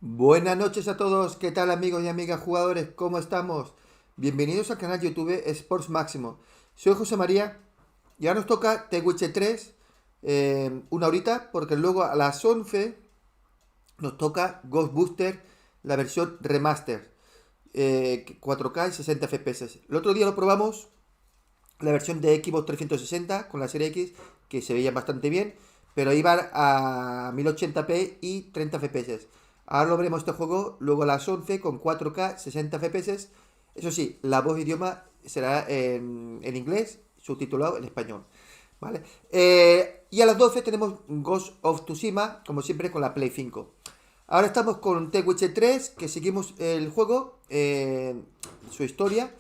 Buenas noches a todos, ¿qué tal amigos y amigas jugadores? ¿Cómo estamos? Bienvenidos al canal YouTube Sports Máximo. Soy José María y ahora nos toca The Witcher 3, una horita, porque luego a las 11 nos toca Ghostbuster, la versión remaster, 4K y 60 FPS. El otro día lo probamos, la versión de Xbox 360 con la serie X, que se veía bastante bien, pero iba a 1080p y 30 FPS. Ahora lo veremos este juego luego a las 11 con 4K 60 FPS. Eso sí, la voz de idioma será en inglés, subtitulado en español. ¿Vale? Y a las 12 tenemos Ghost of Tsushima, como siempre, con la Play 5. Ahora estamos con The Witcher 3, que seguimos el juego, su historia,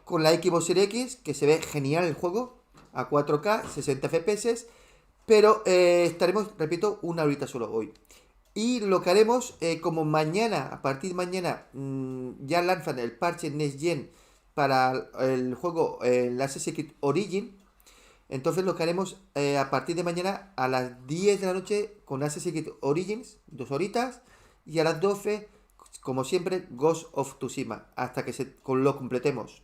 con la Xbox Series X, que se ve genial el juego, a 4K, 60 FPS, pero estaremos, repito, una horita solo hoy. Y lo que haremos, como mañana, a partir de mañana, ya lanzan el parche Next Gen para el juego, el Assassin's Creed Origin. Entonces lo que haremos a partir de mañana a las 10 de la noche con Assassin's Creed Origins, 2 horitas, y a las 12, como siempre, Ghost of Tsushima, hasta que lo completemos.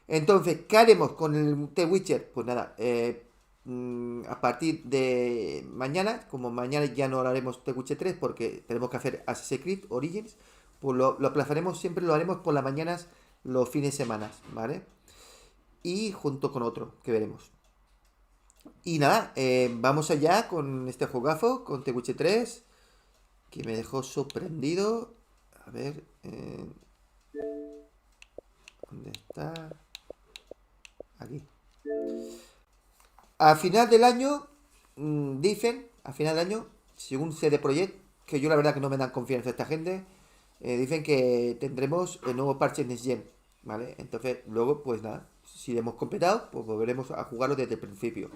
Entonces, ¿qué haremos con el The Witcher? Pues nada, a partir de mañana, como mañana ya no haremos The Witcher 3 porque tenemos que hacer Assassin's Creed Origins, pues lo aplazaremos, siempre lo haremos por las mañanas, los fines de semana, ¿vale? Y junto con otro, que veremos. Y nada, vamos allá con este juegazo, con The Witcher 3, que me dejó sorprendido. A ver, ¿dónde está? Aquí. A final del año, dicen, a final del año, según CD Projekt, que yo la verdad que no me dan confianza a esta gente, dicen que tendremos el nuevo parche Next Gen, ¿vale? Entonces, luego, pues nada, si lo hemos completado, pues volveremos a jugarlo desde el principio.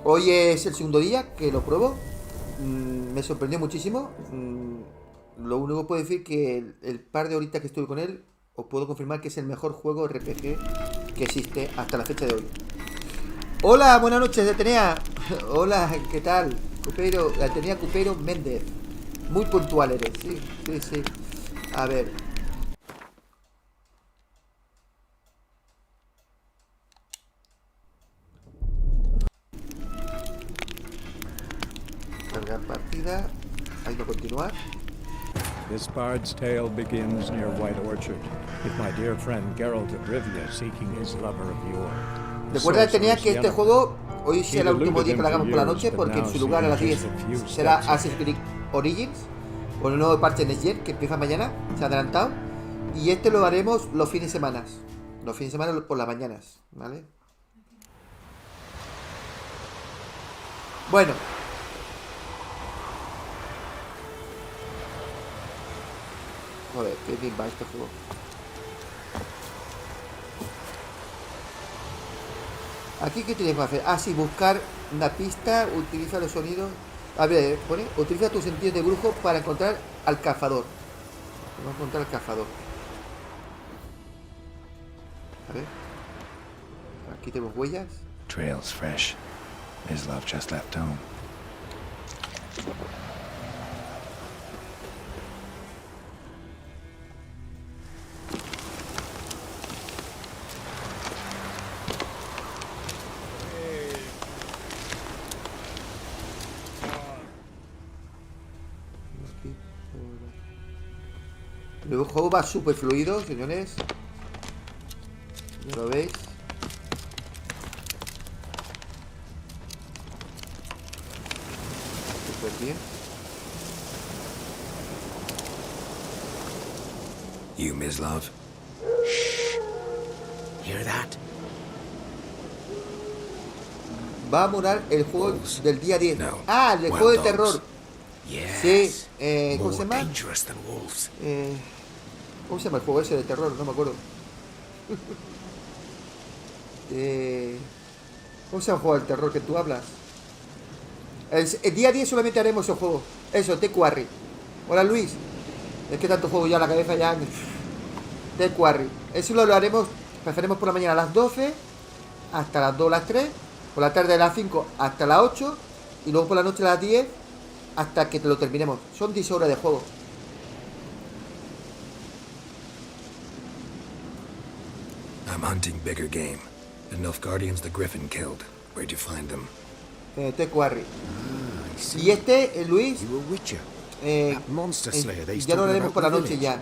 Hoy es el segundo día que lo pruebo, me sorprendió muchísimo. Lo único que puedo decir que el par de horitas que estuve con él, os puedo confirmar que es el mejor juego RPG que existe hasta la fecha de hoy. Hola, buenas noches, Atenea. Hola, ¿qué tal? Cupero, Atenea Cupero Méndez. Muy puntual eres, sí, sí, sí. A ver. Cargar partida. Ahí no continuar. This bard's tale begins near White Orchard, with my dear friend Geralt of Rivia seeking his lover of yore. Recuerda, Tenía, que este juego hoy será el último día que lo hagamos por la noche, porque en su lugar a las 10 será Assassin's Creed Origins, con el nuevo parche Next Gen que empieza mañana, se ha adelantado. Y este lo haremos los fines de semana. Los fines de semana por las mañanas, ¿vale? Bueno. Joder, qué bien va este juego. Aquí, ¿qué tienes que hacer? Ah, sí, buscar una pista, utiliza los sonidos. A ver, pone, utiliza tu sentido de brujo para encontrar al cazador. Vamos a encontrar al cazador. A ver. Aquí tenemos huellas. Trail's fresh. Mislav just left home. El juego va súper fluido, señores. Ya lo veis. Súper bien. You, Mislav? Shh. Hear that? Va a morar el juego del día 10. No. Ah, el juego de terror. Yes. Sí, ¿cómo se llama? Dangerous than wolves. ¿Cómo se llama el juego ese de terror? No me acuerdo. ¿Cómo se llama el juego del terror que tú hablas? El día 10 solamente haremos el juego. Eso, The Quarry. Hola, Luis. Es que tanto juego ya en la cabeza ya. The Quarry. Eso lo haremos. Empezaremos por la mañana a las 12 hasta las 2 o las 3. Por la tarde a las 5 hasta las 8. Y luego por la noche a las 10 hasta que te lo terminemos. Son 10 horas de juego. I'm hunting bigger game. The Nilfgaardians the Griffin killed. Where'd you find them? Este Quarry. I see. Y este, Luis, You were Witcher. That monster slayer they ya lo told me haremos about por la the noche village. ya.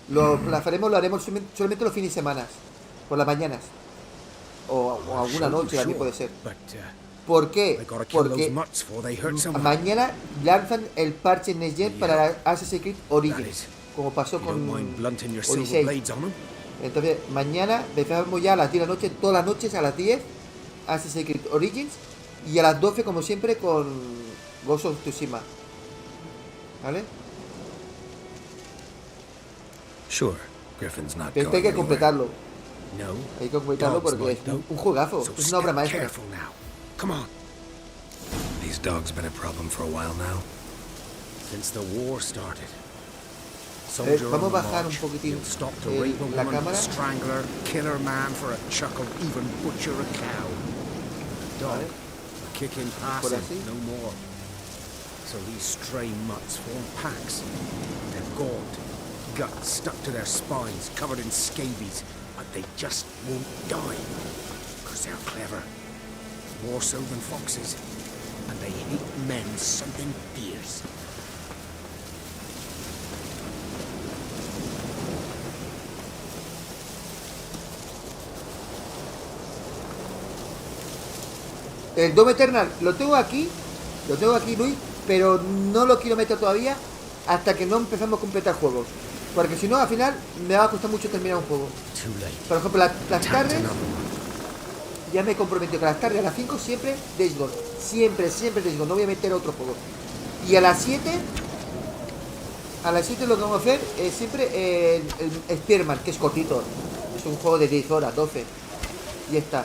Lo haremos solamente los fines de semana. Por las mañanas. O alguna Sure, noche también sure. puede ser. But ¿Por qué? I gotta kill those Porque mutts before they hurt someone. mañana lanzan el parche Next Gen para Assassin's Creed That Origins. is. Como pasó You con don't mind blunting your silver Odyssey. blades on them? Entonces, mañana empezamos ya a las 10 de la noche, todas las noches a las 10, Assassin's Creed Origins, y a las 12, como siempre, con Ghost of Tsushima. ¿Vale? Sure. Griffin's not Pero esto hay going que anywhere. completarlo. No. Hay que completarlo Dogs porque might, es though. un juegazo. So Es una obra step maestra. careful now. Come on. These dogs been a problem for a while now. Since the war started. Soldier vamos on the a bajar un march. poquitín He'll stop to la rape a woman, cámara. strangle her, kill her man for a chuckle, even butcher a cow. Dog, Vale. a kick in Por passing, así. no more. So these stray mutts form packs. They're gaunt, guts stuck to their spines, covered in scabies, but they just won't die. Because they're clever. More so than foxes. And they hate men something fierce. El Dome Eternal lo tengo aquí, Luis, pero no lo quiero meter todavía hasta que no empezamos a completar juegos. Porque si no, al final me va a costar mucho terminar un juego. Too late. Por ejemplo, las tardes, Another one. ya me he comprometido que las tardes a las 5 siempre Days Gone. Siempre Days Gone, no voy a meter otro juego. Y a las 7 lo que vamos a hacer es siempre el Spearman, que es cortito. Es un juego de 10 horas, 12. Y está.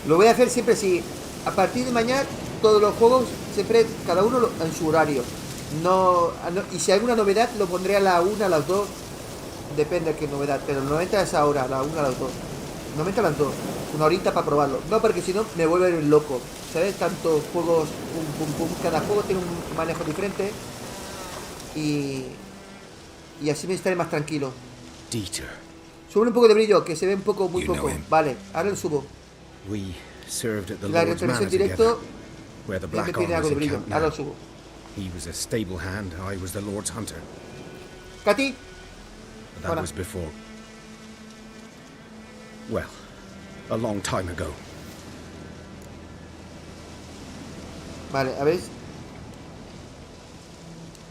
Lo voy a hacer siempre así. A partir de mañana, todos los juegos, siempre, cada uno en su horario. Y si hay alguna novedad, lo pondré a la 1, a las 2. Depende de qué novedad. Pero normalmente a esa hora, a la 1, a las 2. Normalmente a las 2. Una horita para probarlo. No, porque si no, me vuelve loco. ¿Sabes? Tantos juegos, pum, pum, pum. Cada juego tiene un manejo diferente. Y así me estaré más tranquilo. Dieter. Sube un poco de brillo, que se ve un poco, muy You know poco. him. Vale, ahora lo subo. We served at the La Lord's retransmisión Manor directo together, where the me Black pide algo Armor's de brillo. encamped Ahora lo now. subo. He was a stable hand, I was the Lord's hunter. Katy, But that Hola. was before. Well, a long time ago. vale, a ver.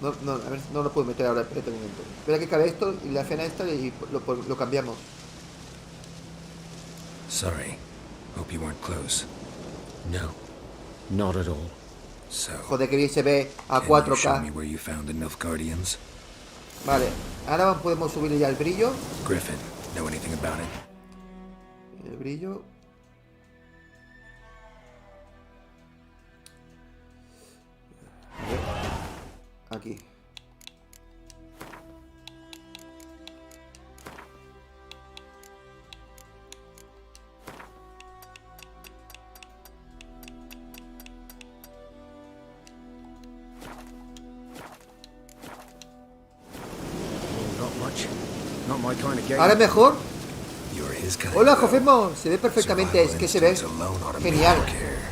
No, a ver, no lo puedo meter ahora, espérate un momento. Espera que acabe esto y la escena esta y lo cambiamos. Sorry. Hope you weren't close. No, not at all. So, Joder, que bien se ve a can you show 4K. me where you found the Nilfgaardians? Vale, ahora podemos subirle ya el brillo. Griffin, know anything about it? El brillo. A ver, aquí. Not much. Not my kind of game. Ahora es mejor. You're his kind. Hola, though. Jofemo. Se ve perfectamente, es Survival que se ve instincts alone ought to make genial. you care.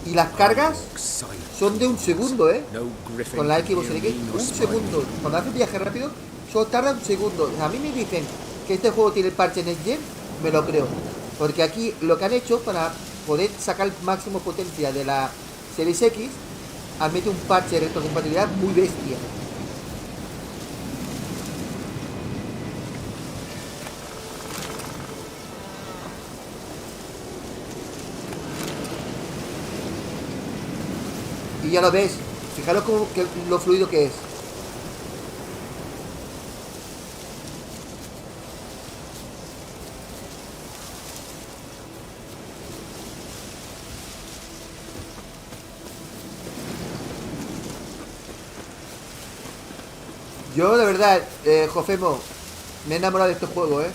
Y las cargas Silent. son de un segundo, No Griffin Con la can Xbox hear Series me X, nor un smile segundo. me. Cuando haces viaje rápido, solo tarda un segundo. A mí me dicen que este juego tiene el parche Next Gen, me lo creo. Porque aquí lo que han hecho para poder sacar máximo potencia de la Series X, han metido un parche de retrocompatibilidad muy bestia. Y ya lo ves, fijaros lo fluido que es. Yo, de verdad, Jofemo, me he enamorado de este juego, ¿eh?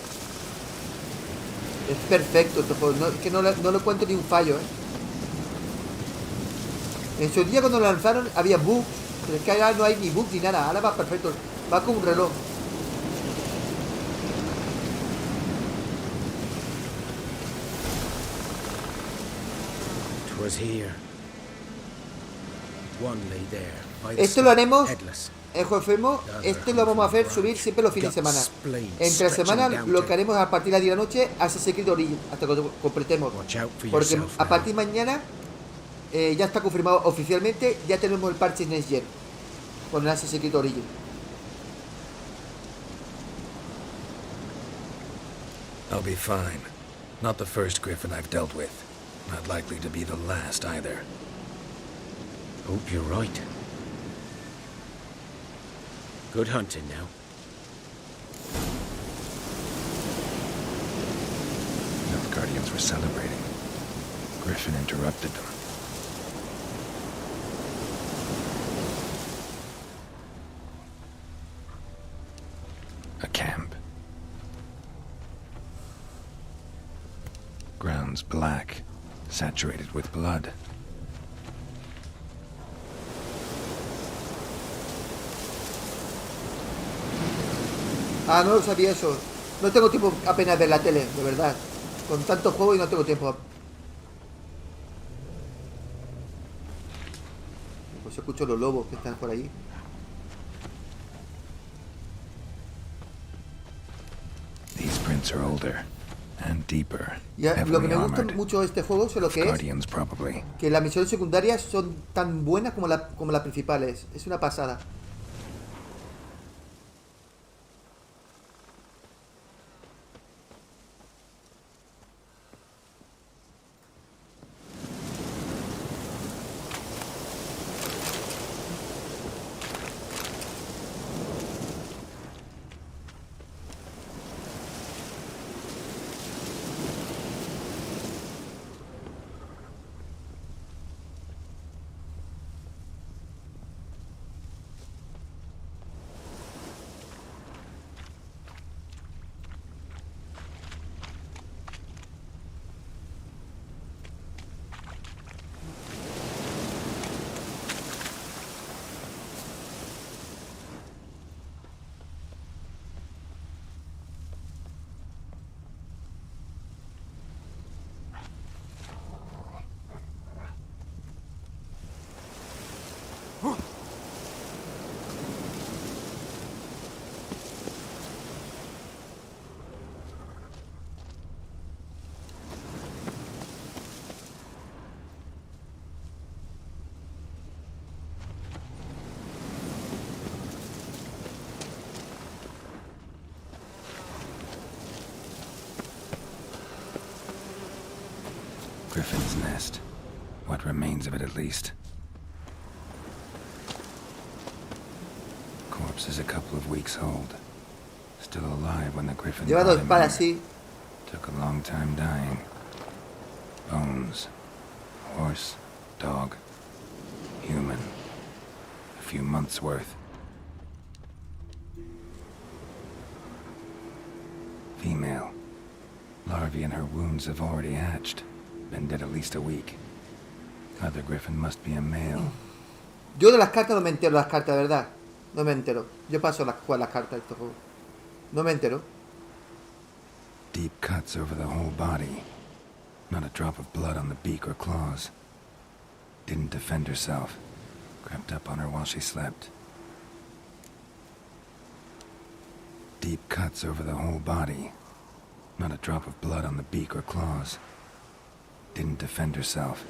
Es perfecto este juego. No, es que no le encuentro ni un fallo, ¿eh? En su día cuando lo lanzaron había bugs, pero es que ahora no hay ni bugs ni nada. Ahora va perfecto. Va como un reloj. Was here. One lay there, by the Esto lo haremos, headless. Jofemo, esto lo vamos a hacer subir siempre los fines de semana. Entre la semana lo que haremos a partir de la noche Assassin's Creed Origin, hasta que lo completemos. Porque a partir de mañana ya está confirmado oficialmente, ya tenemos el parche Next Gen con el Assassin's Creed Origin. I'll be fine. Not the first Griffin I've dealt with. Not likely to be the last either. Hope you're right. Good hunting now. The Guardians were celebrating. Griffin interrupted them. A camp. Grounds black, saturated with blood. Ah, no lo sabía eso. No tengo tiempo apenas de ver la tele, de verdad. Con tanto juego y no tengo tiempo. Pues escucho los lobos que están por ahí. These prints are older and deeper. Y lo que heavily me gusta armored. mucho de este juego es lo que es Guardians probably. que las misiones secundarias son tan buenas como las principales. Es una pasada. Griffin's nest. What remains of it, at least. Corpse is a couple of weeks old. Still alive when the Griffin Lleva brought dos him espadas, here. sí. Took a long time dying. Bones. Horse. Dog. Human. A few months' worth. Female. Larvae in her wounds have already hatched. Been dead at least a week. Other Griffin must be a male. Yo de las cartas no me entero, las cartas, de verdad. No me entero. Yo paso jugar las cartas de este juego. No me entero. Deep cuts over the whole body. Not a drop of blood on the beak or claws. Didn't defend herself. Crept up on her while she slept. Deep cuts over the whole body. Not a drop of blood on the beak or claws. Didn't defend herself.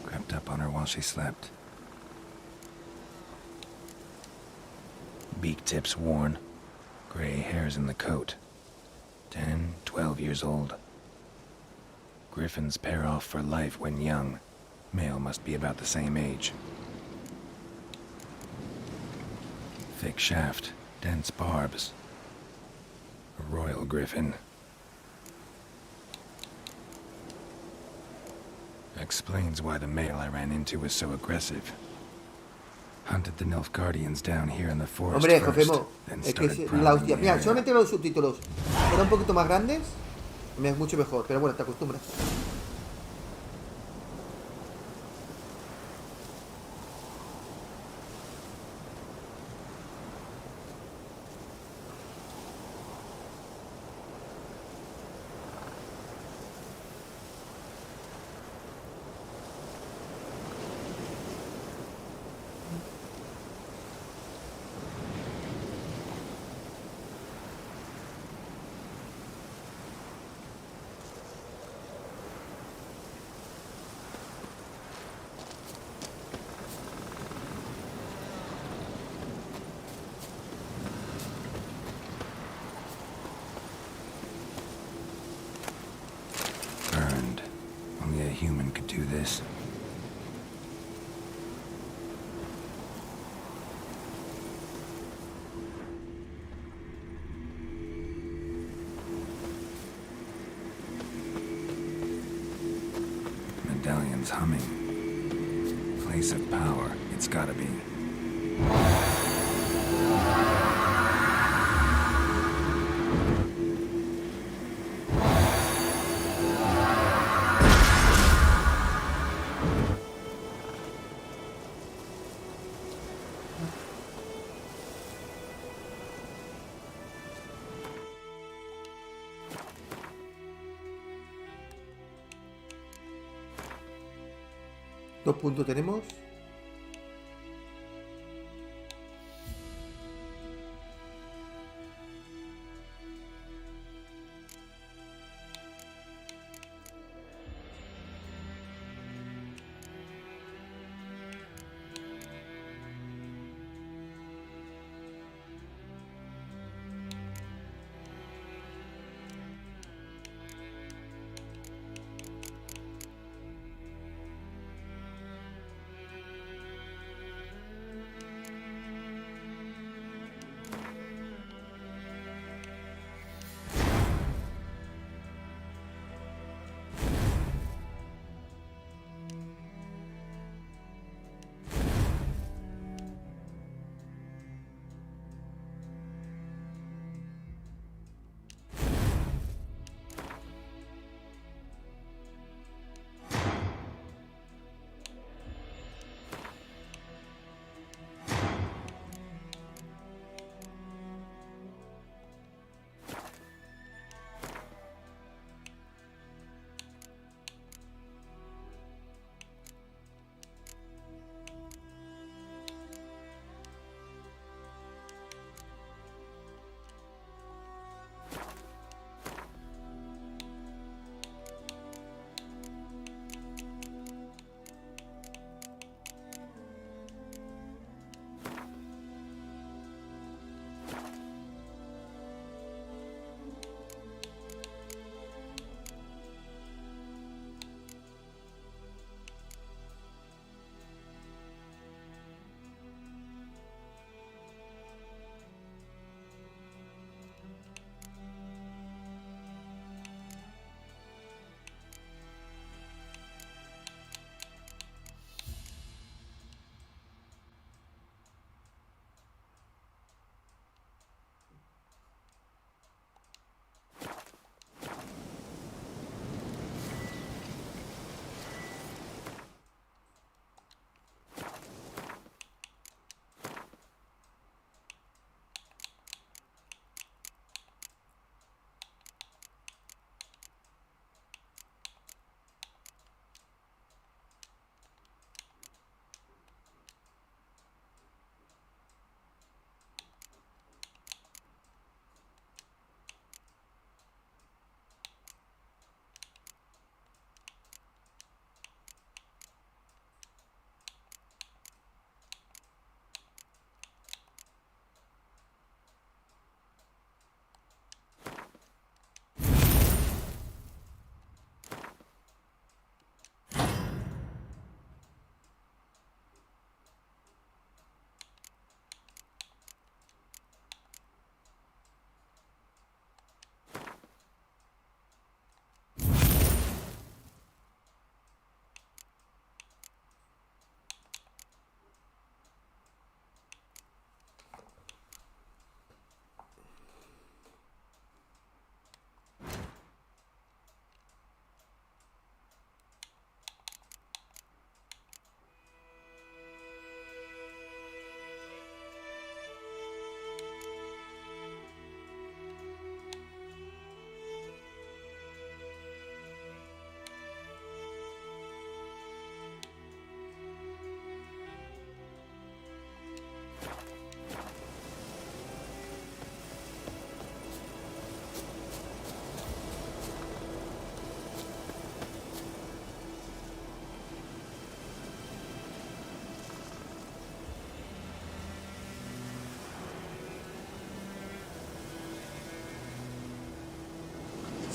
Crept up on her while she slept. Beak tips worn. Gray hairs in the coat. 10, 12 years old. Griffins pair off for life when young. Male must be about the same age. Thick shaft, dense barbs. A royal griffin. Explains why the male I ran into was so aggressive. Hunted the Nilfgaardians down here in the forest Hombre, first, Jofemo, then es que started es la prowling hostia. the Mira, area. solamente los subtítulos fueron un poquito más grandes, es mucho mejor, pero bueno, te acostumbras. Burned. Only a human could do this. Medallion's humming. Place of power, it's gotta be. Dos puntos tenemos.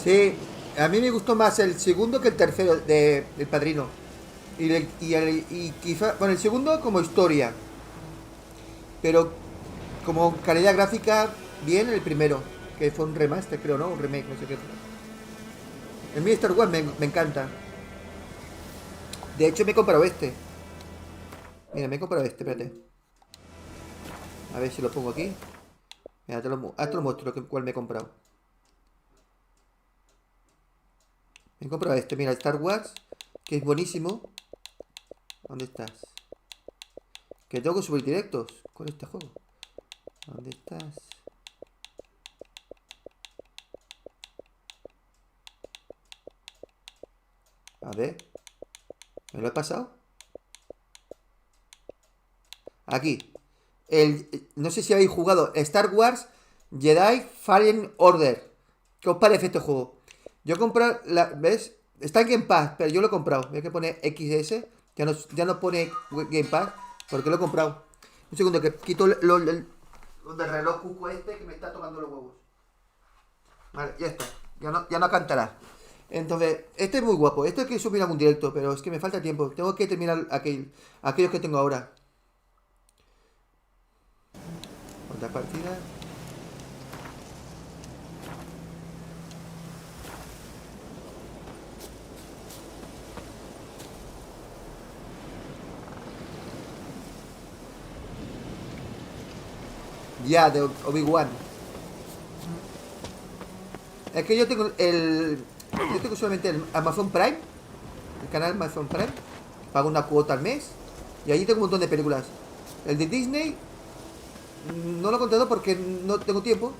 Sí, a mí me gustó más el segundo que el tercero del Padrino. Y quizá, bueno, el segundo como historia, pero como calidad gráfica, bien el primero, que fue un remaster, creo, ¿no? Un remake, no sé qué fue. El mío Star Wars me encanta. De hecho, me he comprado este. Mira, me he comprado este, espérate. A ver si lo pongo aquí. Mira, te lo muestro cuál me he comprado. Me he comprado este, mira, Star Wars, que es buenísimo. ¿Dónde estás? Que tengo que subir directos con este juego. ¿Dónde estás? A ver. ¿Me lo he pasado? Aquí. No sé si habéis jugado Star Wars Jedi Fallen Order. ¿Qué os parece este juego? Yo he comprado, ¿ves? Está en Game Pass, pero yo lo he comprado. Ve que pone XS. Ya no pone Game Pass porque lo he comprado. Un segundo, que quito lo del reloj cuco este que me está tocando los huevos. Vale, ya está. Ya no cantará. Entonces, este es muy guapo. Este hay que subir a un directo, pero es que me falta tiempo. Tengo que terminar aquellos que tengo ahora. Otra partida. Ya, de Obi-Wan. Es que yo tengo solamente el Amazon Prime. El canal Amazon Prime. Pago una cuota al mes. Y allí tengo un montón de películas. El de Disney no lo he contado porque no tengo tiempo.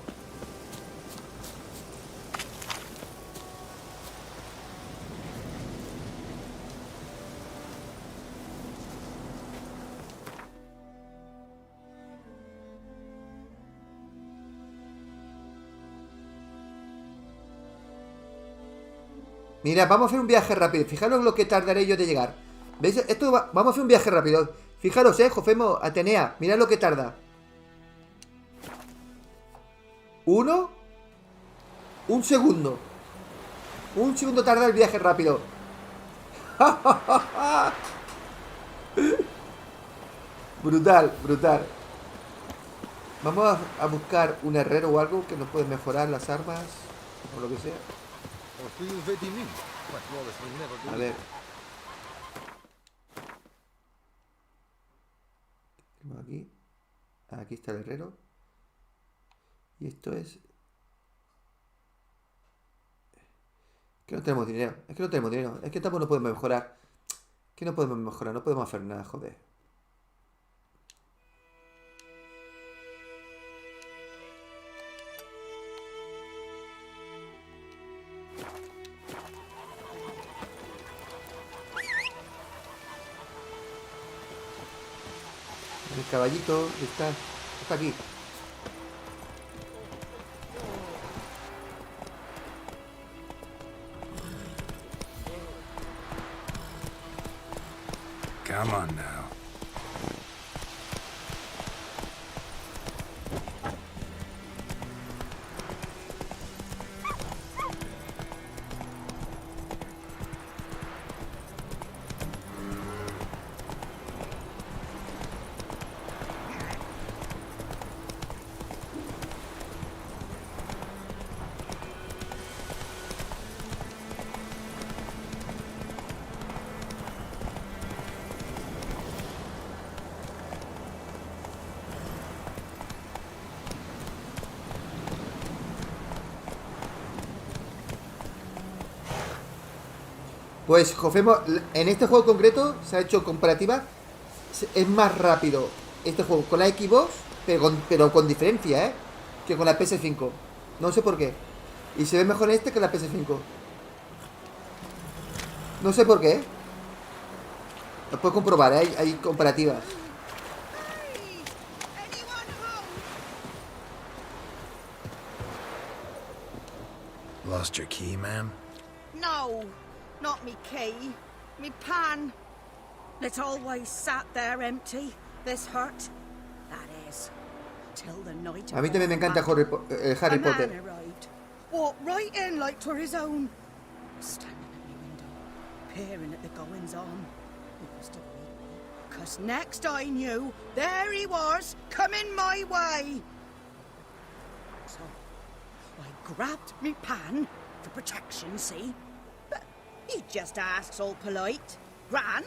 Mira, vamos a hacer un viaje rápido. Fijaros lo que tardaré yo de llegar. ¿Veis? Vamos a hacer un viaje rápido. Fijaros, Jofemo, Atenea. Mirad lo que tarda. Un segundo. Un segundo tarda el viaje rápido. Brutal, brutal. Vamos a buscar un herrero o algo que nos puede mejorar las armas o lo que sea. A ver. Aquí. Aquí está el herrero. Y esto es... Que no tenemos dinero. Es que no tenemos dinero. Es que tampoco no podemos mejorar. Que no podemos mejorar. No podemos hacer nada, joder. El caballito está aquí. Come on now. Pues, Jofemo, en este juego concreto se ha hecho comparativa. Es más rápido este juego con la Xbox, pero con diferencia, que con la PS5. No sé por qué. Y se ve mejor este que la PS5. No sé por qué. Lo puedes comprobar, hay comparativas. Lost your key, ma'am? No, not me key. Me pan. It always sat there empty. This hurt. That is. Till the night. A mí también me encanta Harry Potter. walked right in like 'twere his own. Standing at my window, peering at the goings on. He must have read me, 'cause next I knew, there he was, coming my way. So I grabbed me pan for protection, see? But he just asks all polite, Gran,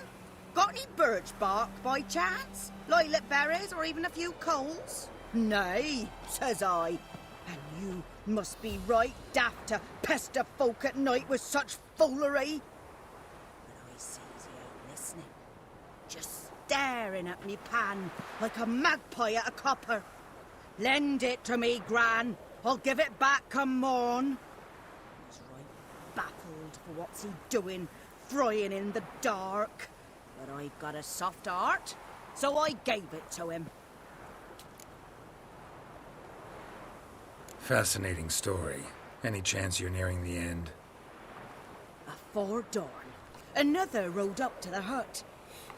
got any birch bark by chance? Lilac berries or even a few coals? Nay, says I. And you must be right daft to pester folk at night with such foolery. But I sees he ain't listening, just staring at me pan like a magpie at a copper. Lend it to me, Gran. I'll give it back come morn. He's right baffled for what's he doing, frying in the dark. But I got a soft heart, so I gave it to him. Fascinating story. Any chance you're nearing the end? Afore dawn, another rode up to the hut.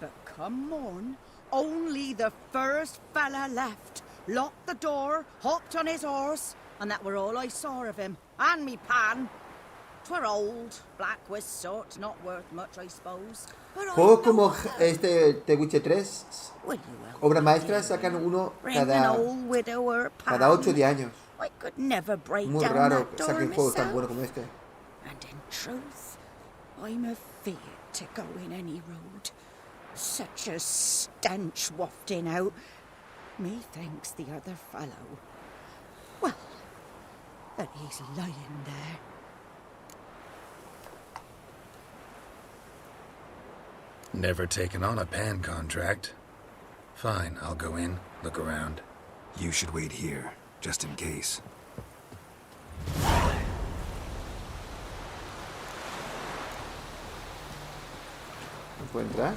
But come morn, only the first fella left. Locked the door, hopped on his horse, and that were all I saw of him. And me pan. 'Twere old, black with soot, not worth much, I suppose. But I Juegos como know The Witcher 3, Will you help obras me, maestras, dearie? sacan uno Bring an cada, old widower pan. cada 8 o 10 años. I could never break Muy down raro that que door saquen juegos tan myself. buenos como este. And in truth, I'm afeard to go in any road. Such a stench wafting out. Methinks the other fellow, well, that he's lying there. Never taken on a pan contract. Fine, I'll go in, look around. You should wait here, just in case. ¿No puedo entrar?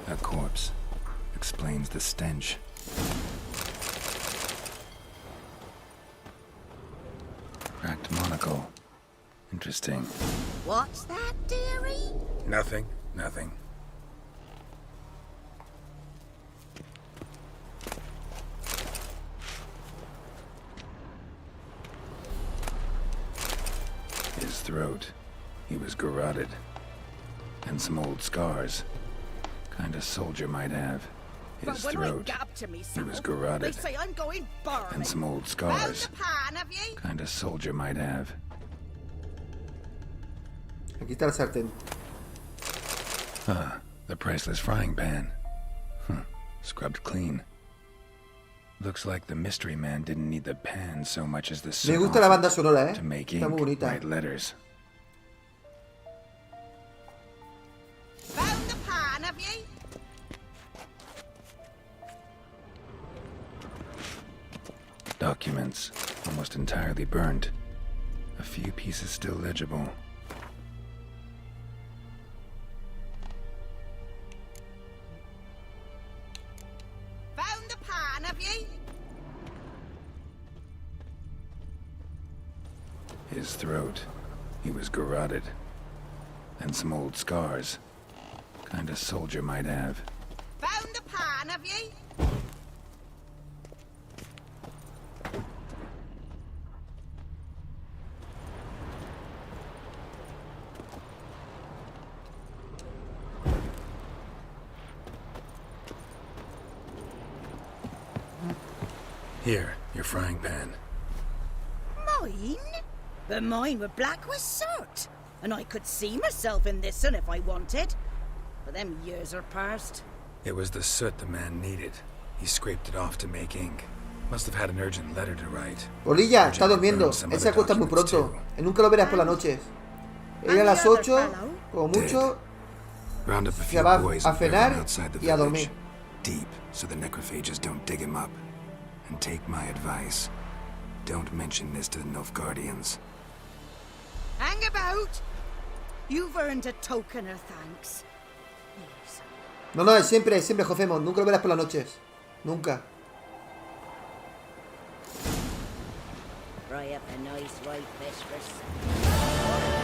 A corpse explains the stench. Cracked monocle. Interesting. What's that, dearie? Nothing, nothing. His throat. He was garroted. And some old scars. Kind of soldier might have. His But when I throat. get up to me, He was they garroted. say I'm going barley. And some old Found scars. the pan, have ye? Kind of soldier might have. Aquí está el sartén. Ah, the priceless frying pan. Scrubbed clean. Looks like the mystery man didn't need the pan so much as the Me soot gusta la off banda sonora, to make Está muy ink, bonita. write letters. Found the pan, have ye? Documents, almost entirely burned. A few pieces still legible. Found the pan, have ye? His throat. He was garroted. And some old scars. Kind of soldier might have. Found the pan, have ye? Here, your frying pan. Mine? But mine were black with soot. And I could see myself in this one if I wanted. But them years are past. It was the soot the man needed. He scraped it off to make ink. Must have had an urgent letter to write. Polilla, está durmiendo. Él se acuesta muy pronto. Nunca lo verás por las noches. Él a las 8, como mucho, Round up a se few va boys a and bury cenar them outside the y a village. dormir. Deep, so the necrophages don't dig him up. And take my advice. Don't mention this to the Nilfgaardians. Hang about! You've earned a token of thanks. Yes. No, no, es siempre, Jofemo. Nunca lo verás por las noches. Nunca. Fry up a nice white fish for supper.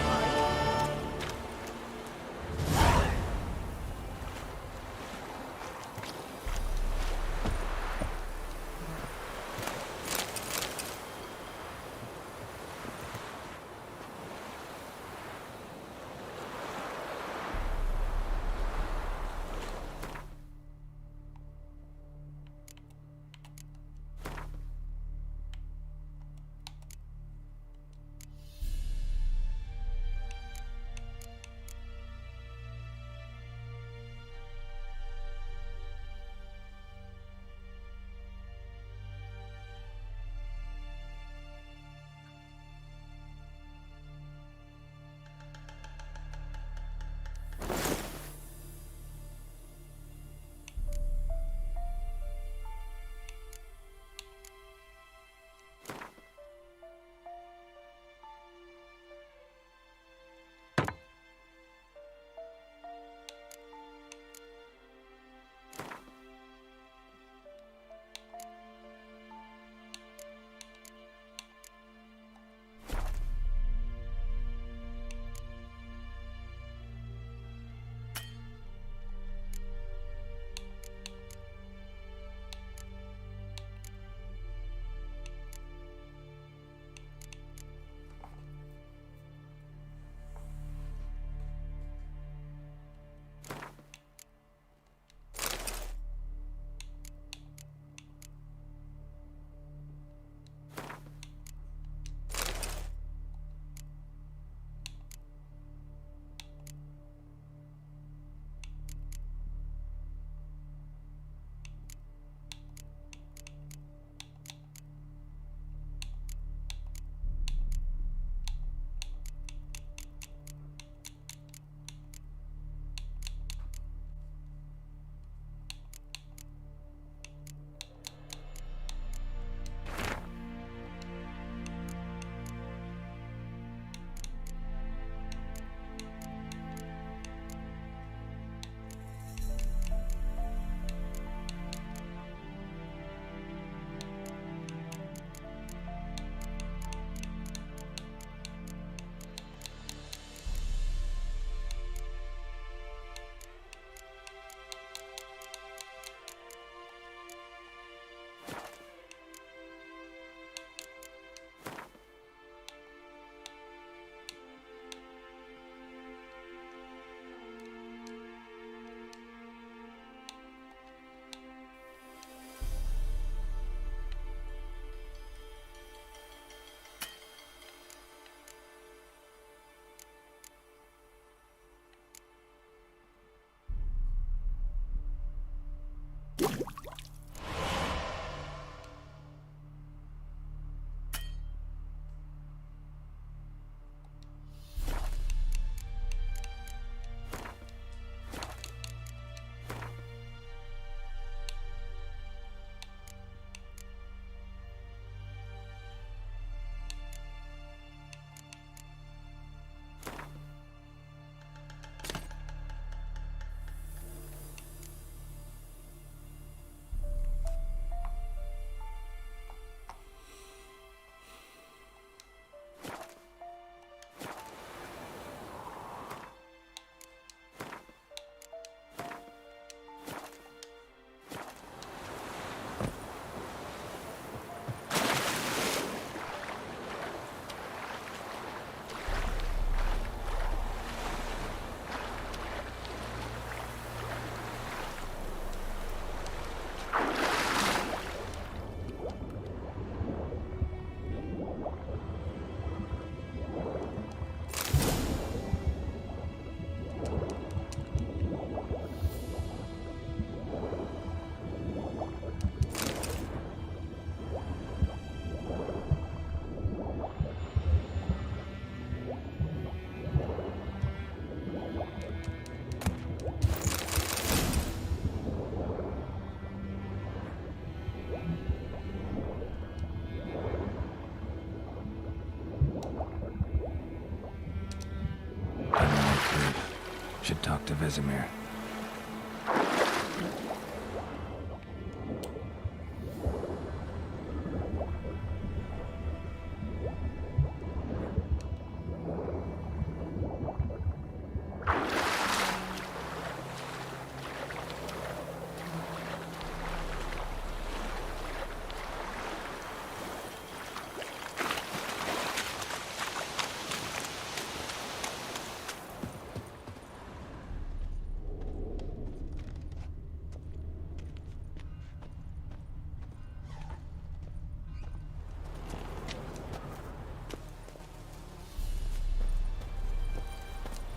Should talk to Vesemir.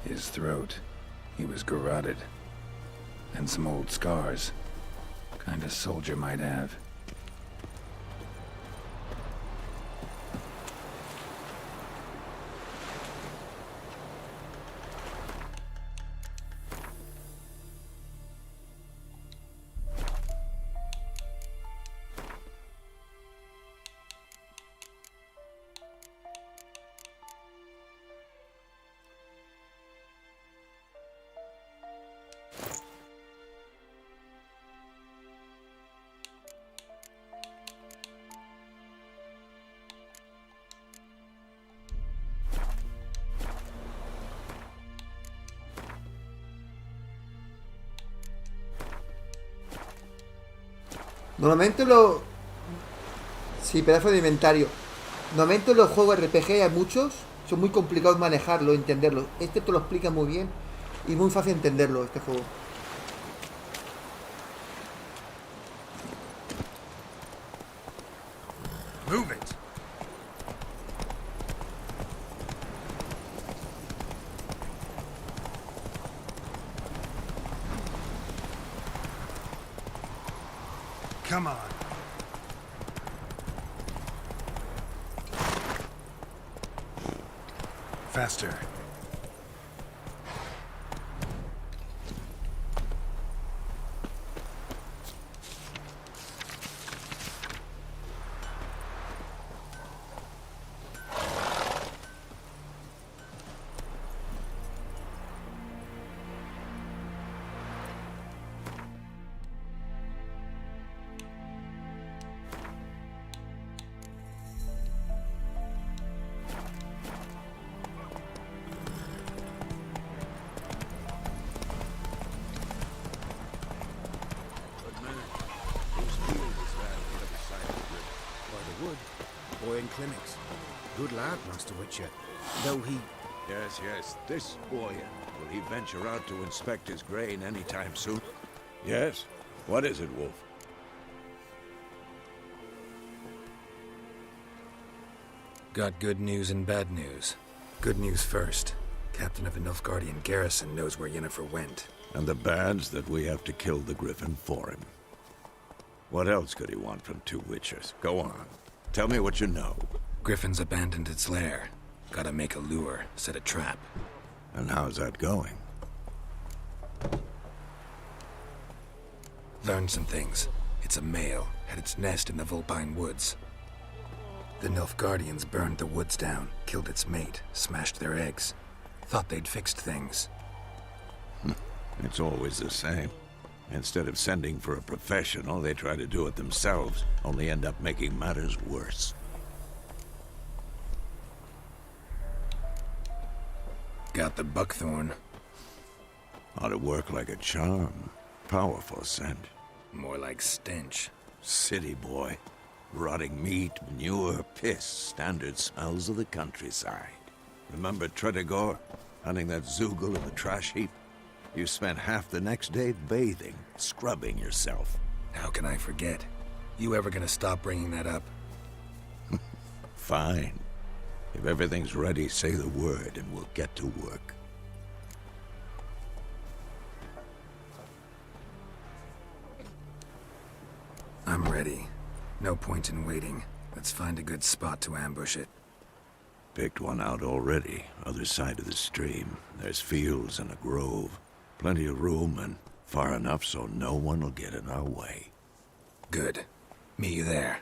His throat. He was garroted. And some old scars. Kind of soldier might have. Normalmente lo... Sí, pedazo de inventario. Normalmente los juegos RPG hay muchos. Son muy complicados manejarlo, entenderlo. Este te lo explica muy bien. Y muy fácil entenderlo, este juego. Move it! Come on. Faster. Boy in clinics. Good lad, Master Witcher. Though he... Yes. This boy, will he venture out to inspect his grain anytime soon? Yes? What is it, Wolf? Got good news and bad news. Good news first. Captain of the Nilfgaardian garrison knows where Yennefer went. And the bad's that we have to kill the Griffin for him. What else could he want from two Witchers? Go on. Tell me what you know. Griffin's abandoned its lair. Gotta make a lure, set a trap. And how's that going? Learned some things. It's a male, had its nest in the Vulpine Woods. The Nilfgaardians burned the woods down, killed its mate, smashed their eggs. Thought they'd fixed things. It's always the same. Instead of sending for a professional, they try to do it themselves, only end up making matters worse. Got the buckthorn. Ought to work like a charm. Powerful scent. More like stench. City boy. Rotting meat, manure, piss, standard smells of the countryside. Remember Tredegor? Hunting that Zoogle in the trash heap? You spent half the next day bathing, scrubbing yourself. How can I forget? You ever gonna stop bringing that up? Fine. If everything's ready, say the word and we'll get to work. I'm ready. No point in waiting. Let's find a good spot to ambush it. Picked one out already, other side of the stream. There's fields and a grove. Plenty of room and far enough so no one will get in our way. Good. Meet you there.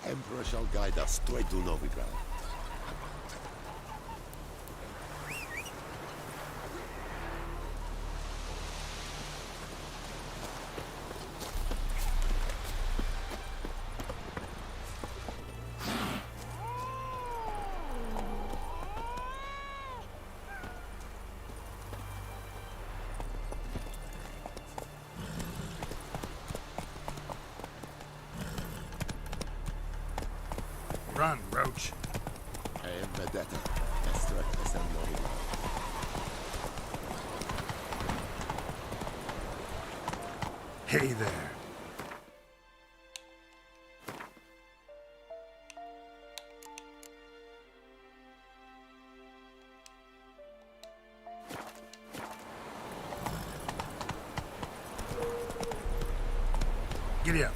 Emperor shall guide us straight to Novigrad. Run, Roach. Vedetta, Estret and Novigrad. Hey there. Giddy up.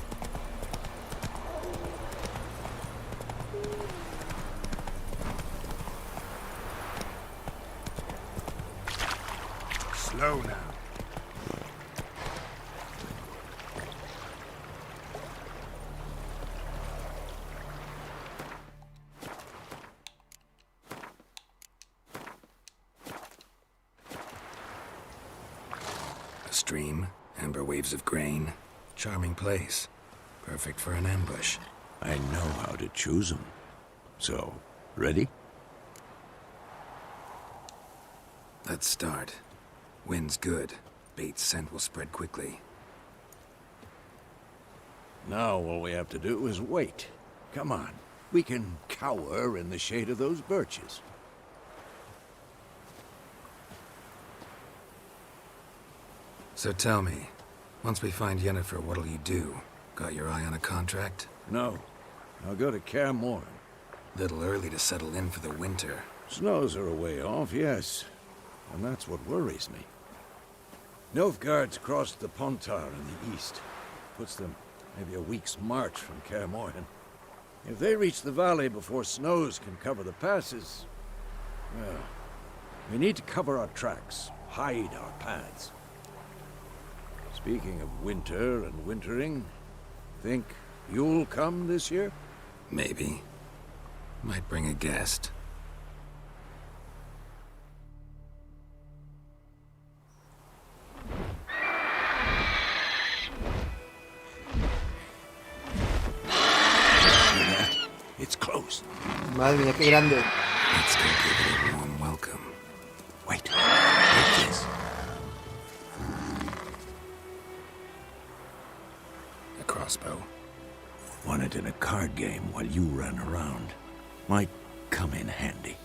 Slow now. A stream, amber waves of grain. Charming place. Perfect for an ambush. I know how to choose them. So, ready? Let's start. Wind's good. Bait's scent will spread quickly. Now all we have to do is wait. Come on. We can cower in the shade of those birches. So tell me, once we find Yennefer, what'll you do? Got your eye on a contract? No. I'll go to Kaer Morhen. Little early to settle in for the winter. Snows are a way off, yes. And that's what worries me. Nilfgaard's crossed the Pontar in the east. Puts them maybe a week's march from Kaer Morhen. If they reach the valley before snows can cover the passes, well, we need to cover our tracks, hide our paths. Speaking of winter and wintering, think you'll come this year? Maybe. Might bring a guest. It's close. Madre mía, qué grande. Let's go give it a warm welcome. Wait. Wait this. A crossbow. Won it in a card game while you ran around. Might come in handy.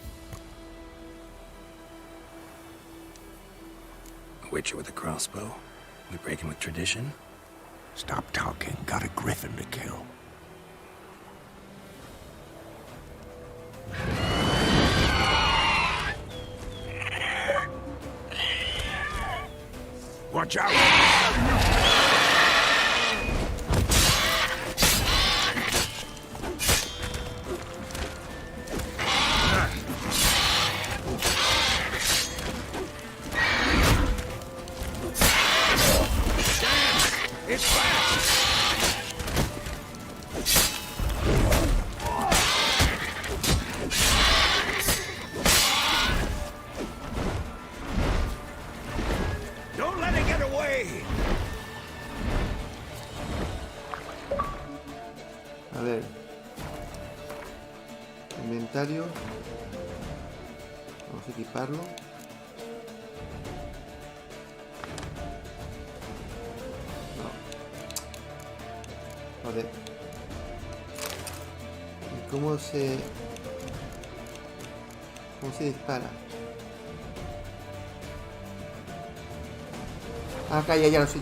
A witcher with a crossbow? We breaking with tradition? Stop talking. Got a griffin to kill. Watch out! It's fast! Don't let it get away! A ver. Inventario. Vamos a equiparlo. No. Joder. ¿Y cómo se dispara? Ah, acá ya lo sé.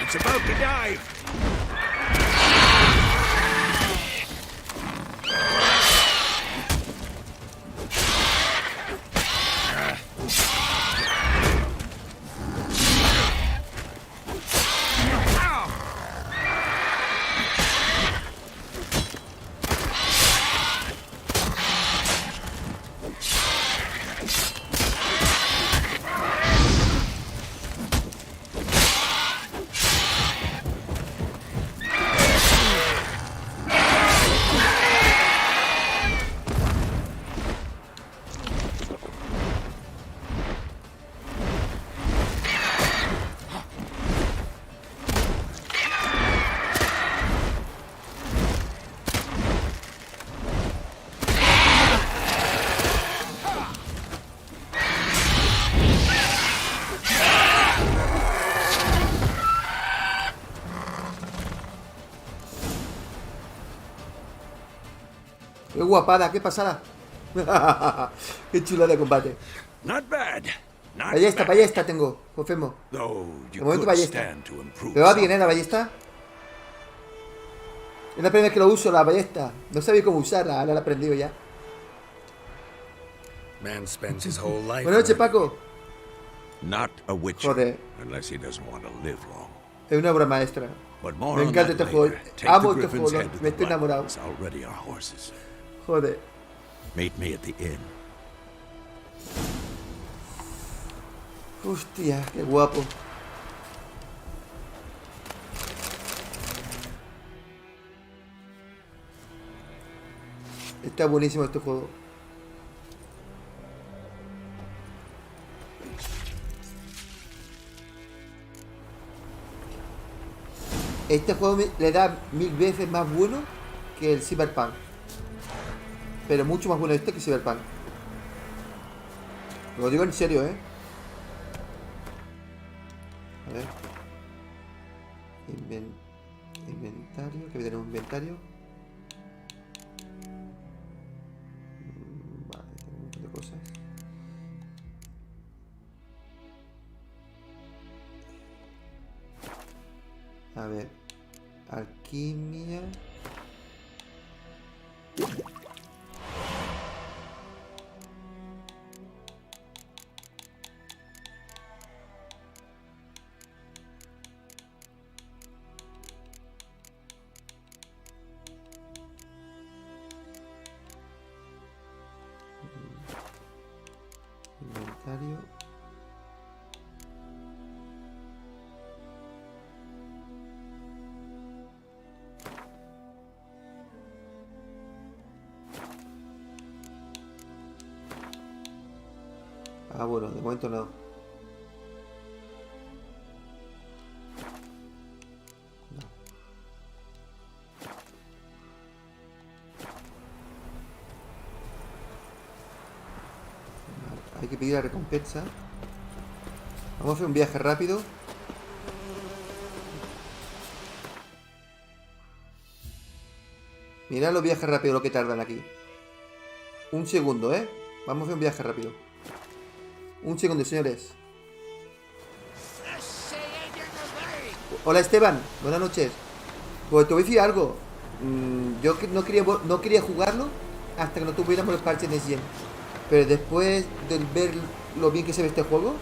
It's about to dive! ¡Qué guapada! ¡Qué pasada! ¡Qué chula de combate! Not bad. Not Ballesta, bad. ballesta tengo, confirmo. Though you De momento could ballesta. stand to improve Me va bien, some. la ballesta. Es la primera vez que lo uso, la ballesta. No sabía cómo usarla, ahora la he aprendido ya. Man spends his whole life. Buenas noches, Paco. Not a witcher, Joder. unless he doesn't want to live long. Es una obra maestra. But more Me on encanta that este juego. later. Take Amo the este Griffin's juego. head to Me the estoy enamorado. Vikings. Already our horses. Joder. Meet me at the inn. Hostia, qué guapo. Está buenísimo este juego. Este juego le da 1000 veces más bueno que el Cyberpunk. Pero mucho más bueno este que Cyberpunk. Lo digo en serio, ¿eh? A ver. Inventario. Que tenemos un inventario. Vale, tengo un montón de cosas. A ver. Alquimia. Inventario. Ah, bueno, de momento no. Hay que pedir la recompensa. Vamos a hacer un viaje rápido. Mirad los viajes rápidos lo que tardan aquí. Un segundo, ¿eh? Vamos a hacer un viaje rápido. Un segundo, señores. Hola, Esteban. Buenas noches. Pues te voy a decir algo. Yo no quería jugarlo hasta que no tuviéramos los parches de 100. Pero después de ver lo bien que se ve este juego,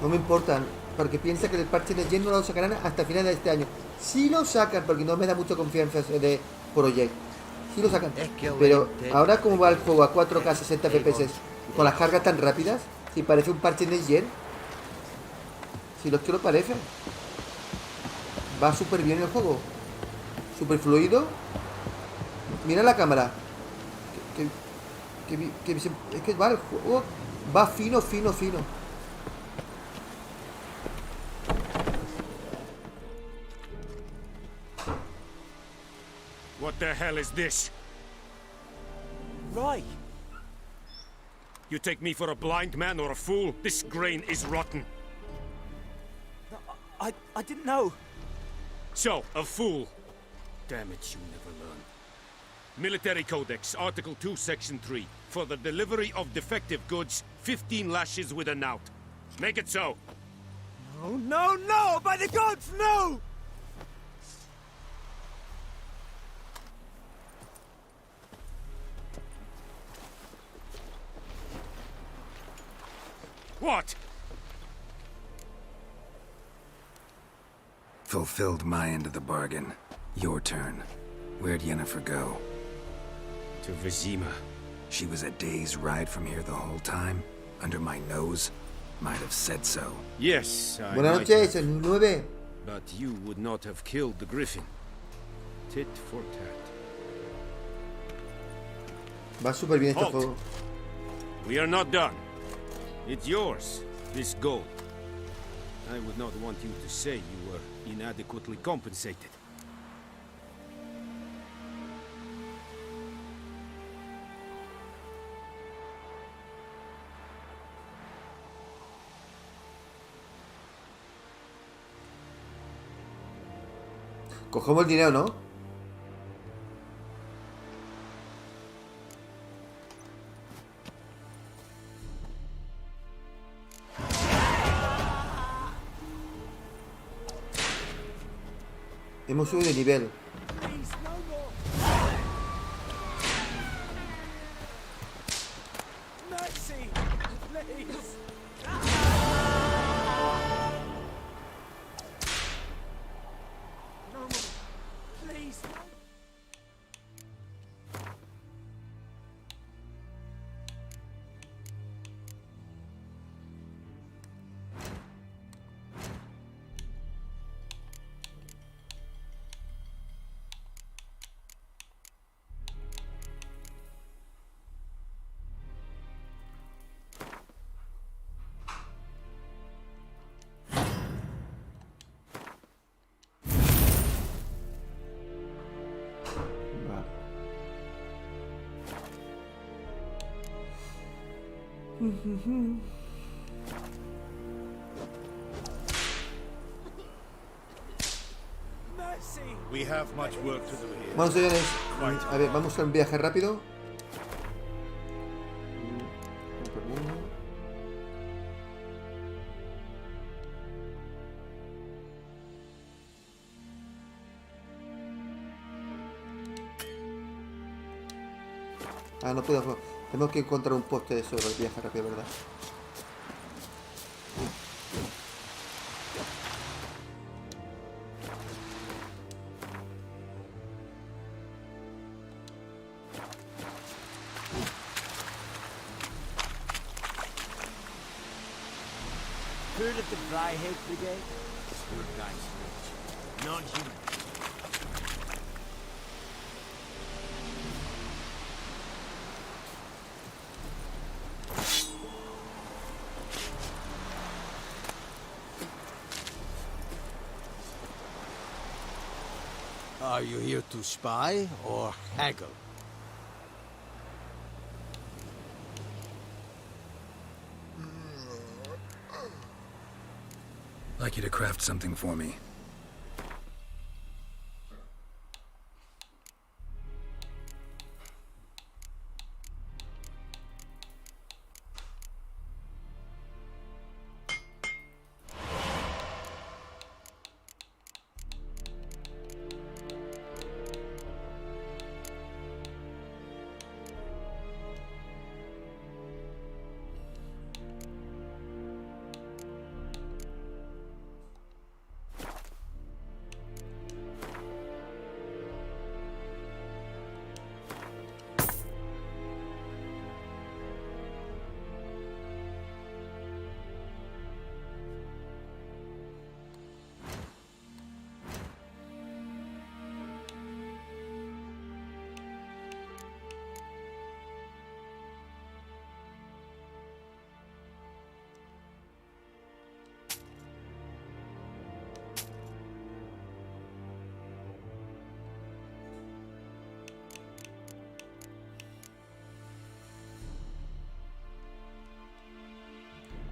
no me importan, porque piensa que el parche de Gen no lo sacarán hasta final de este año. Sí lo sacan, porque no me da mucha confianza de Project. Sí lo sacan. Pero ahora como va el juego a 4K 60 FPS, con las cargas tan rápidas, si parece un parche de Gen, si lo que lo parece. Va súper bien el juego. Súper fluido. Mira la cámara. Es que va el juego. Va fino. What the hell is this? Right. You take me for a blind man or a fool? This grain is rotten. I didn't know. So, a fool. Damn it, you never learn. Military Codex, Article 2, Section 3. For the delivery of defective goods, 15 lashes with a knout. Make it so. Oh, no, no! By the gods, no! What? Fulfilled my end of the bargain. Your turn. Where'd Yennefer go? To Vizima. She was a day's ride from here the whole time? Under my nose? Might have said so. Yes, I Buenas might noches, have, el 9. but you would not have killed the griffin. Tit for tat. Va súper bien este Halt. juego. We are not done. It's yours, this gold. I would not want you to say you were inadequately compensated. Cogemos el dinero, ¿no? Hemos subido de nivel. Please, no more! Mercy! Please! No more! Please! No. Vale. Mercy! We have much work to do here. Bueno, señores, a ver, vamos a un viaje rápido. Ah, no puedo. Tenemos que encontrar un poste de eso del viaje rápido, ¿verdad? Heard of the Dryhead Brigade? Good guys, rich. Non-human. Are you here to spy or haggle? Like you to craft something for me.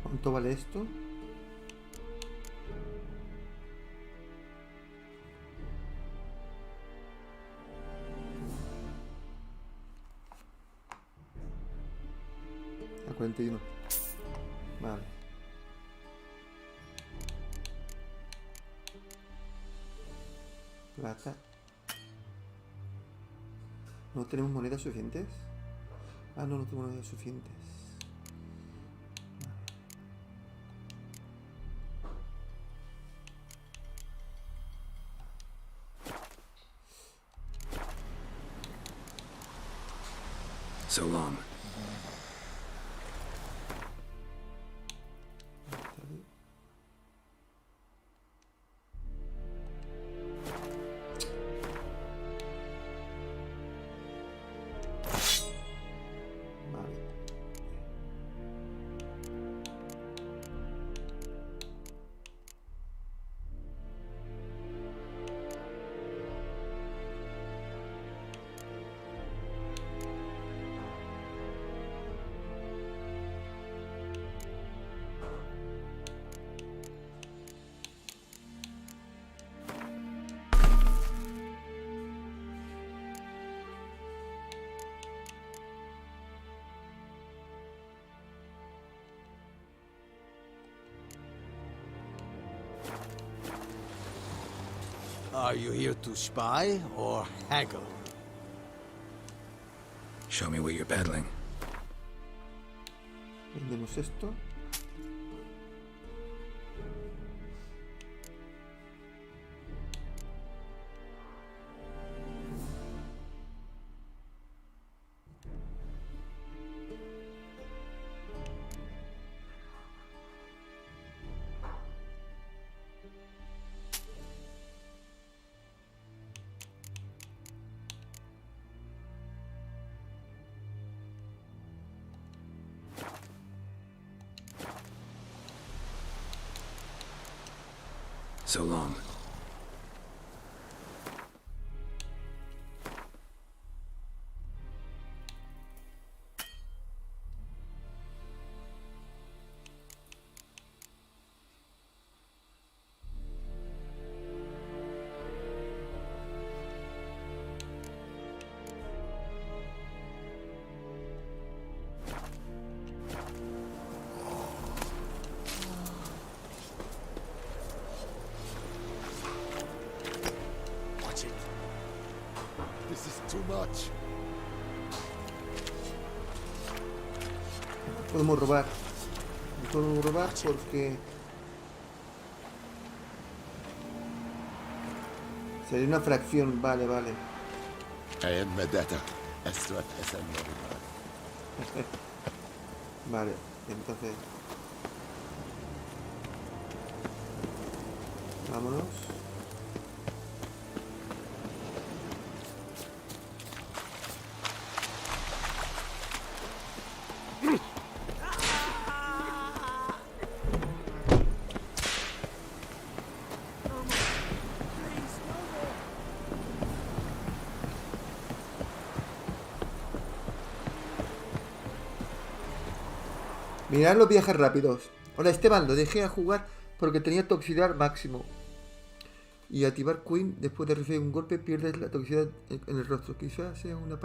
¿Cuánto vale esto? A 41. Vale. Plata. ¿No tenemos monedas suficientes? Ah, no, no tengo monedas suficientes. So long. Are you here to spy or haggle? Show me what you're peddling. Vendemos esto. So long. This is too much. Podemos robar. No podemos robar porque sería una fracción. Vale, vale. Vale, entonces vámonos. Mirad los viajes rápidos. Hola Esteban, lo dejé a jugar porque tenía toxicidad máximo. Y activar Queen después de recibir un golpe pierdes la toxicidad en el rostro. Quizás sea una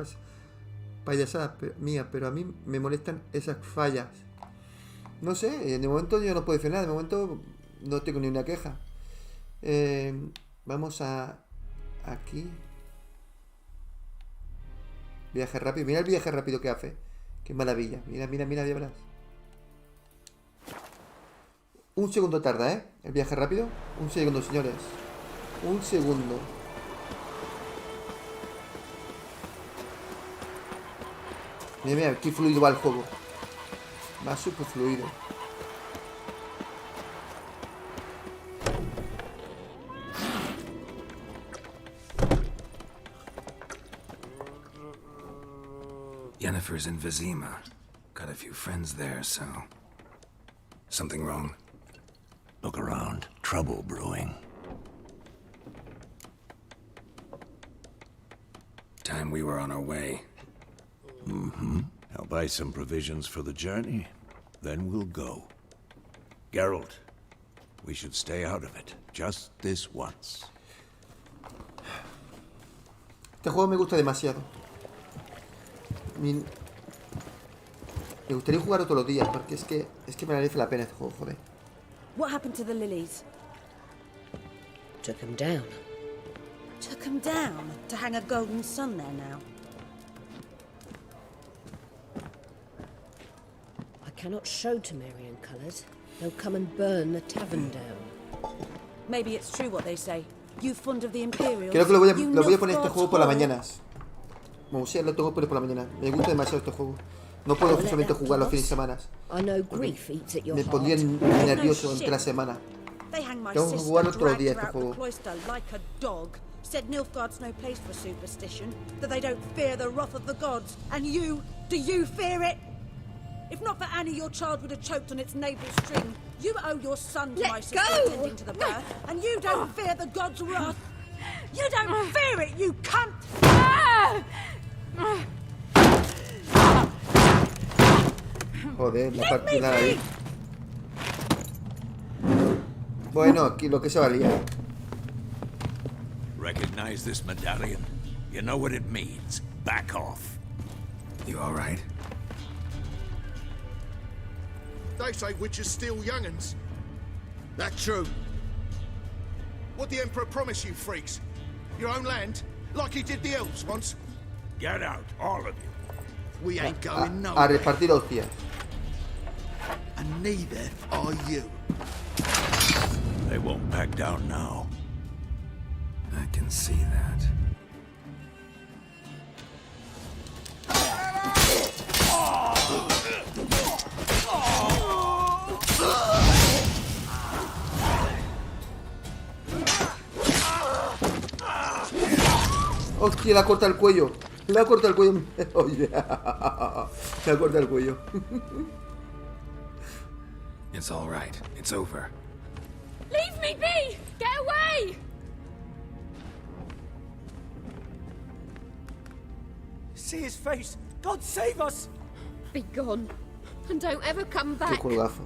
payasada mía, pero a mí me molestan esas fallas. No sé, en el momento yo no puedo decir nada, de momento no tengo ni una queja. Vamos a... aquí. Viaje rápido, mira el viaje rápido que hace. Qué maravilla, mira, mira, mira, ya verás. Un segundo tarda, ¿eh? El viaje rápido. Un segundo, señores. Un segundo. Mira, mira, qué fluido va el juego. Va súper fluido. Yennefer's in Vizima. Got a few friends there, so... Something wrong? Look around. Trouble brewing. Time we were on our way. Mm-hmm. I'll buy some provisions for the journey. Then we'll go. Geralt, we should stay out of it. Just this once. Este juego me gusta demasiado. Me gustaría jugarlo todos los días, porque es que me merece la pena este juego, joder. What happened to the lilies? Took them down. Took him down to hang a golden sun there now. I cannot show Temerian colours. They'll come and burn the tavern down. Maybe it's true what they say. You fond of the Imperials. Creo que lo voy a poner este juego por las mañanas. Como sea, lo tengo que poner por la mañana. Me gusta demasiado este juego. No puedo solamente jugar los fines de semana. Me pondría nervioso entre la semana. Tengo que jugar otro día este juego. Said Nilfgaard's no place for superstition, that they don't fear the wrath of the gods. And you, do you fear it? If not for Annie, your child would have choked on its navel string. You owe your son to my sister attending to the birth, and you don't fear the gods' wrath. You don't fear it, you cunt! Joder, la partida ahí. Bueno, aquí lo que se valía. Recognize this medallion? You know what it means. Back off. You all right? They say witches steal young'uns. That true? What the Emperor promised you, freaks? Your own land? Like he did the elves once? Get out, all of you. We ain't going A nowhere. repartir hostias. And neither are you. They won't back down now. I can see that. Hostia, le ha cortado el cuello. Le ha cortado el cuello. Oye, le ha cortado el cuello. It's all right. It's over. Leave me be! Get away! See his face! God save us! Be gone. And don't ever come Qué back. colgazo.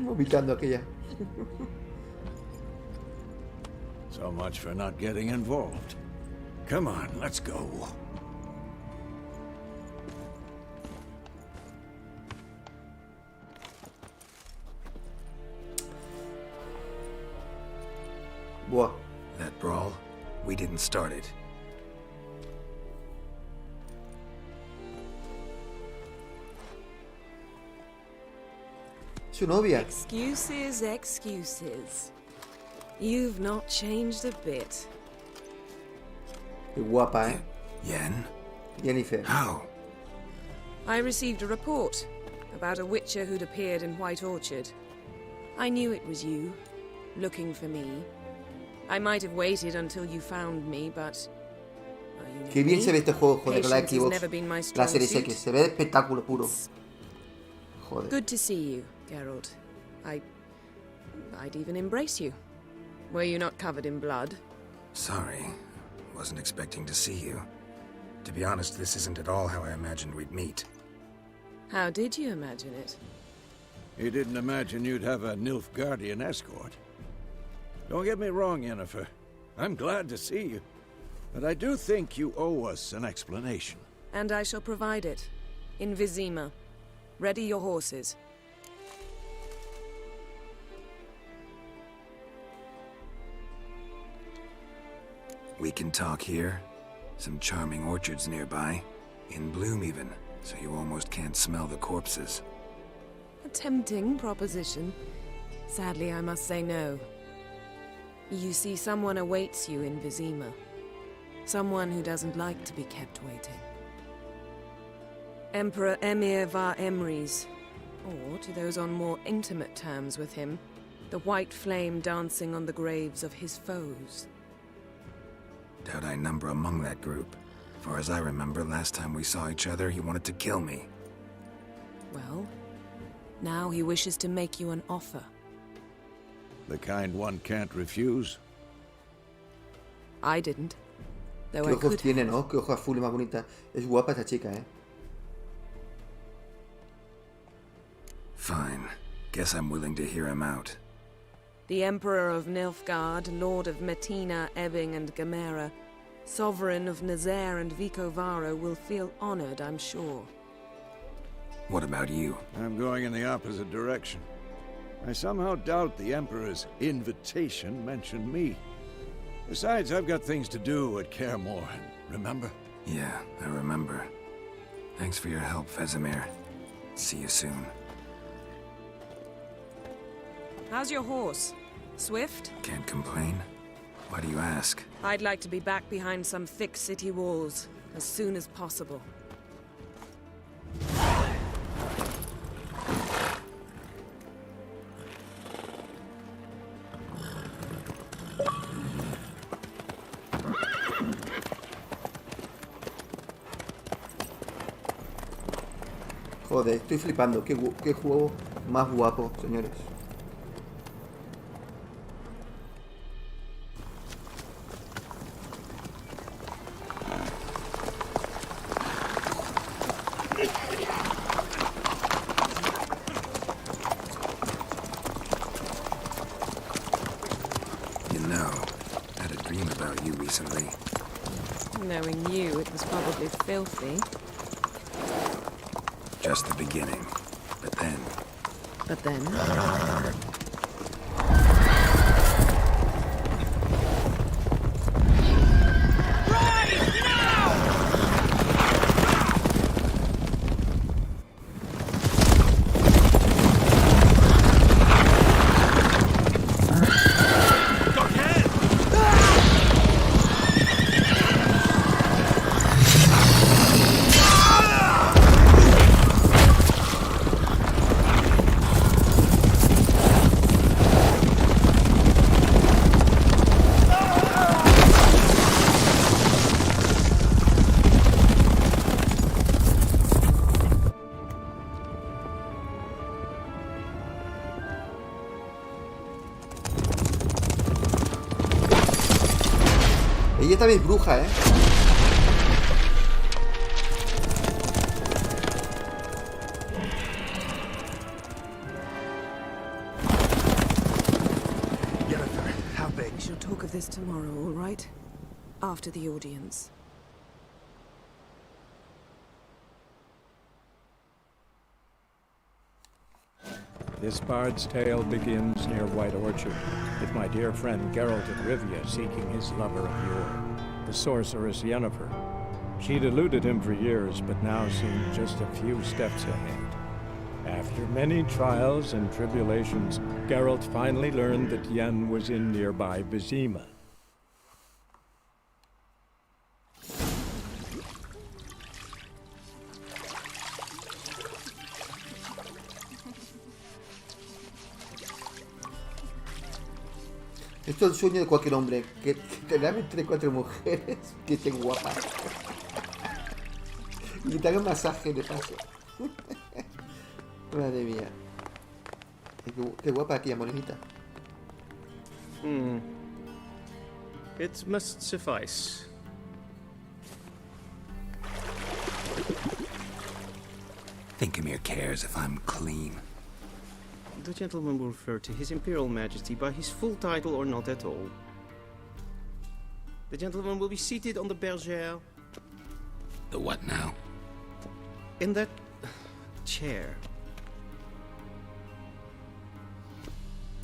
Vomitando aquella. So much for not getting involved. Come on, let's go. Buah. That brawl, we didn't start it. Su novia. Excuses, excuses. You've not changed a bit. Qué guapa, ¿eh? Yen? Jennifer. How? I received a report about a witcher who'd appeared in White Orchard. I knew it was you, looking for me. I might have waited until you found me, but... Qué bien se ve este juego, joder, con la Patience has Xbox. never been my La strong Series suit. X. Se ve de espectáculo puro. Joder. Good to see you, Geralt. I'd even embrace you. Were you not covered in blood? Sorry. Wasn't expecting to see you. To be honest, this isn't at all how I imagined we'd meet. How did you imagine it? You didn't imagine you'd have a Nilfgaardian escort. Don't get me wrong, Yennefer. I'm glad to see you. But I do think you owe us an explanation. And I shall provide it. In Vizima. Ready your horses. We can talk here. Some charming orchards nearby. In bloom even, so you almost can't smell the corpses. A tempting proposition. Sadly, I must say no. You see, someone awaits you in Vizima. Someone who doesn't like to be kept waiting. Emperor Emir var Emrys. Or, to those on more intimate terms with him, the white flame dancing on the graves of his foes. Doubt I number among that group. Far as I remember, last time we saw each other, he wanted to kill me. Well, now he wishes to make you an offer. The kind one can't refuse. I didn't. Though Qué I ojos could tiene, have. ¿no? Qué ojos azules más bonita. Es guapa esta chica, ¿eh? Fine. Guess I'm willing to hear him out. The Emperor of Nilfgaard, Lord of Metina, Ebbing and Gamera, Sovereign of Nazaire and Vicovaro will feel honored, I'm sure. What about you? I'm going in the opposite direction. I somehow doubt the Emperor's invitation mentioned me. Besides, I've got things to do at Kaer Morhen, remember? Yeah, I remember. Thanks for your help, Vesemir. See you soon. How's your horse? Swift? Can't complain. Why do you ask? I'd like to be back behind some thick city walls as soon as possible. Joder, estoy flipando. Qué juego más guapo, señores. You know, I had a dream about you recently. Knowing you, it was probably filthy. Just the beginning. But then... But then... Ella también es bruja, ¿eh? We shall talk of this tomorrow, all right? After the audience. This bard's tale begins near White Orchard, with my dear friend Geralt of Rivia seeking his lover of yore, the sorceress Yennefer. She'd eluded him for years, but now seemed just a few steps ahead. After many trials and tribulations, Geralt finally learned that Yen was in nearby Vizima. Esto es el sueño de cualquier hombre, que te dan entre 4 mujeres que estén guapas. Y que te hagan masaje de paso. Madre mía. Qué guapa aquella morenita. It must suffice. Thinkamere cares if I'm clean. The gentleman will refer to His Imperial Majesty by his full title or not at all. The gentleman will be seated on the bergère. The what now? In that chair.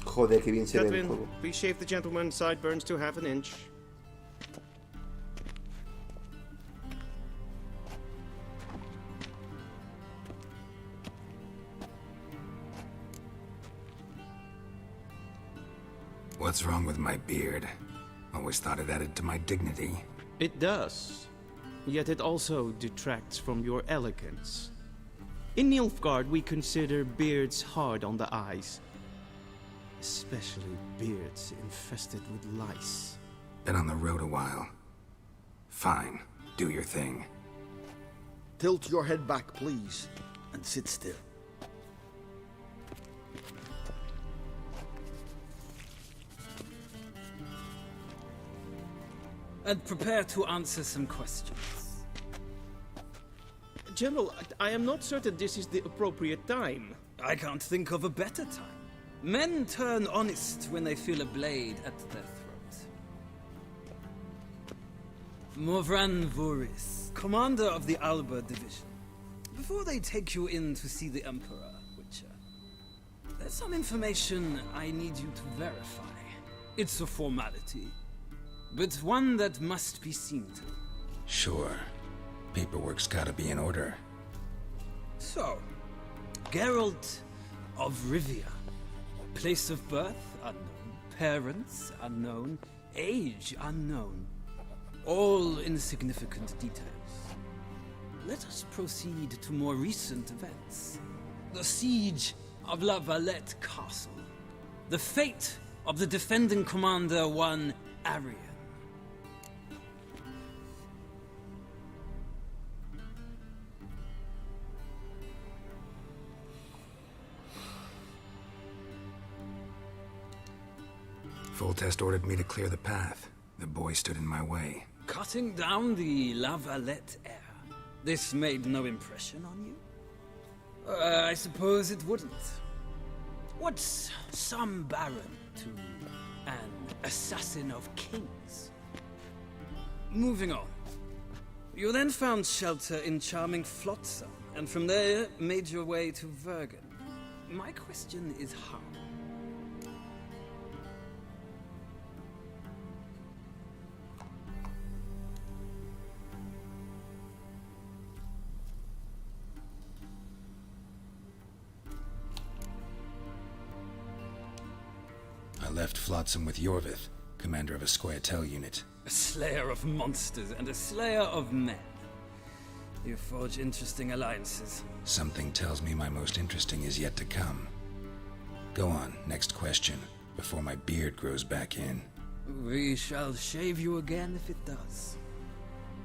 Joder, que bien se ve el Catherine, juego. please shave the gentleman's sideburns to half an inch. What's wrong with my beard? Always thought it added to my dignity. It does. Yet it also detracts from your elegance. In Nilfgaard, we consider beards hard on the eyes. Especially beards infested with lice. Been on the road a while. Fine, do your thing. Tilt your head back, please, and sit still. And prepare to answer some questions. General, I am not certain this is the appropriate time. I can't think of a better time. Men turn honest when they feel a blade at their throat. Morvran Vuris, commander of the Alba Division. Before they take you in to see the Emperor, Witcher, there's some information I need you to verify. It's a formality. but one that must be seen to. Sure. Paperwork's gotta be in order. So, Geralt of Rivia. Place of birth unknown, parents unknown, age unknown. All insignificant details. Let us proceed to more recent events. The siege of La Valette Castle. The fate of the defending commander, one Arian. Foltest ordered me to clear the path. The boy stood in my way. Cutting down the La Valette heir. This made no impression on you? I suppose it wouldn't. What's some baron to an assassin of kings? Moving on. You then found shelter in charming Flotsam, and from there made your way to Vergen. My question is how? I left Flotsam with Yorvith, commander of a Scoia'tael unit. A slayer of monsters and a slayer of men. You forge interesting alliances. Something tells me my most interesting is yet to come. Go on, next question, before my beard grows back in. We shall shave you again if it does.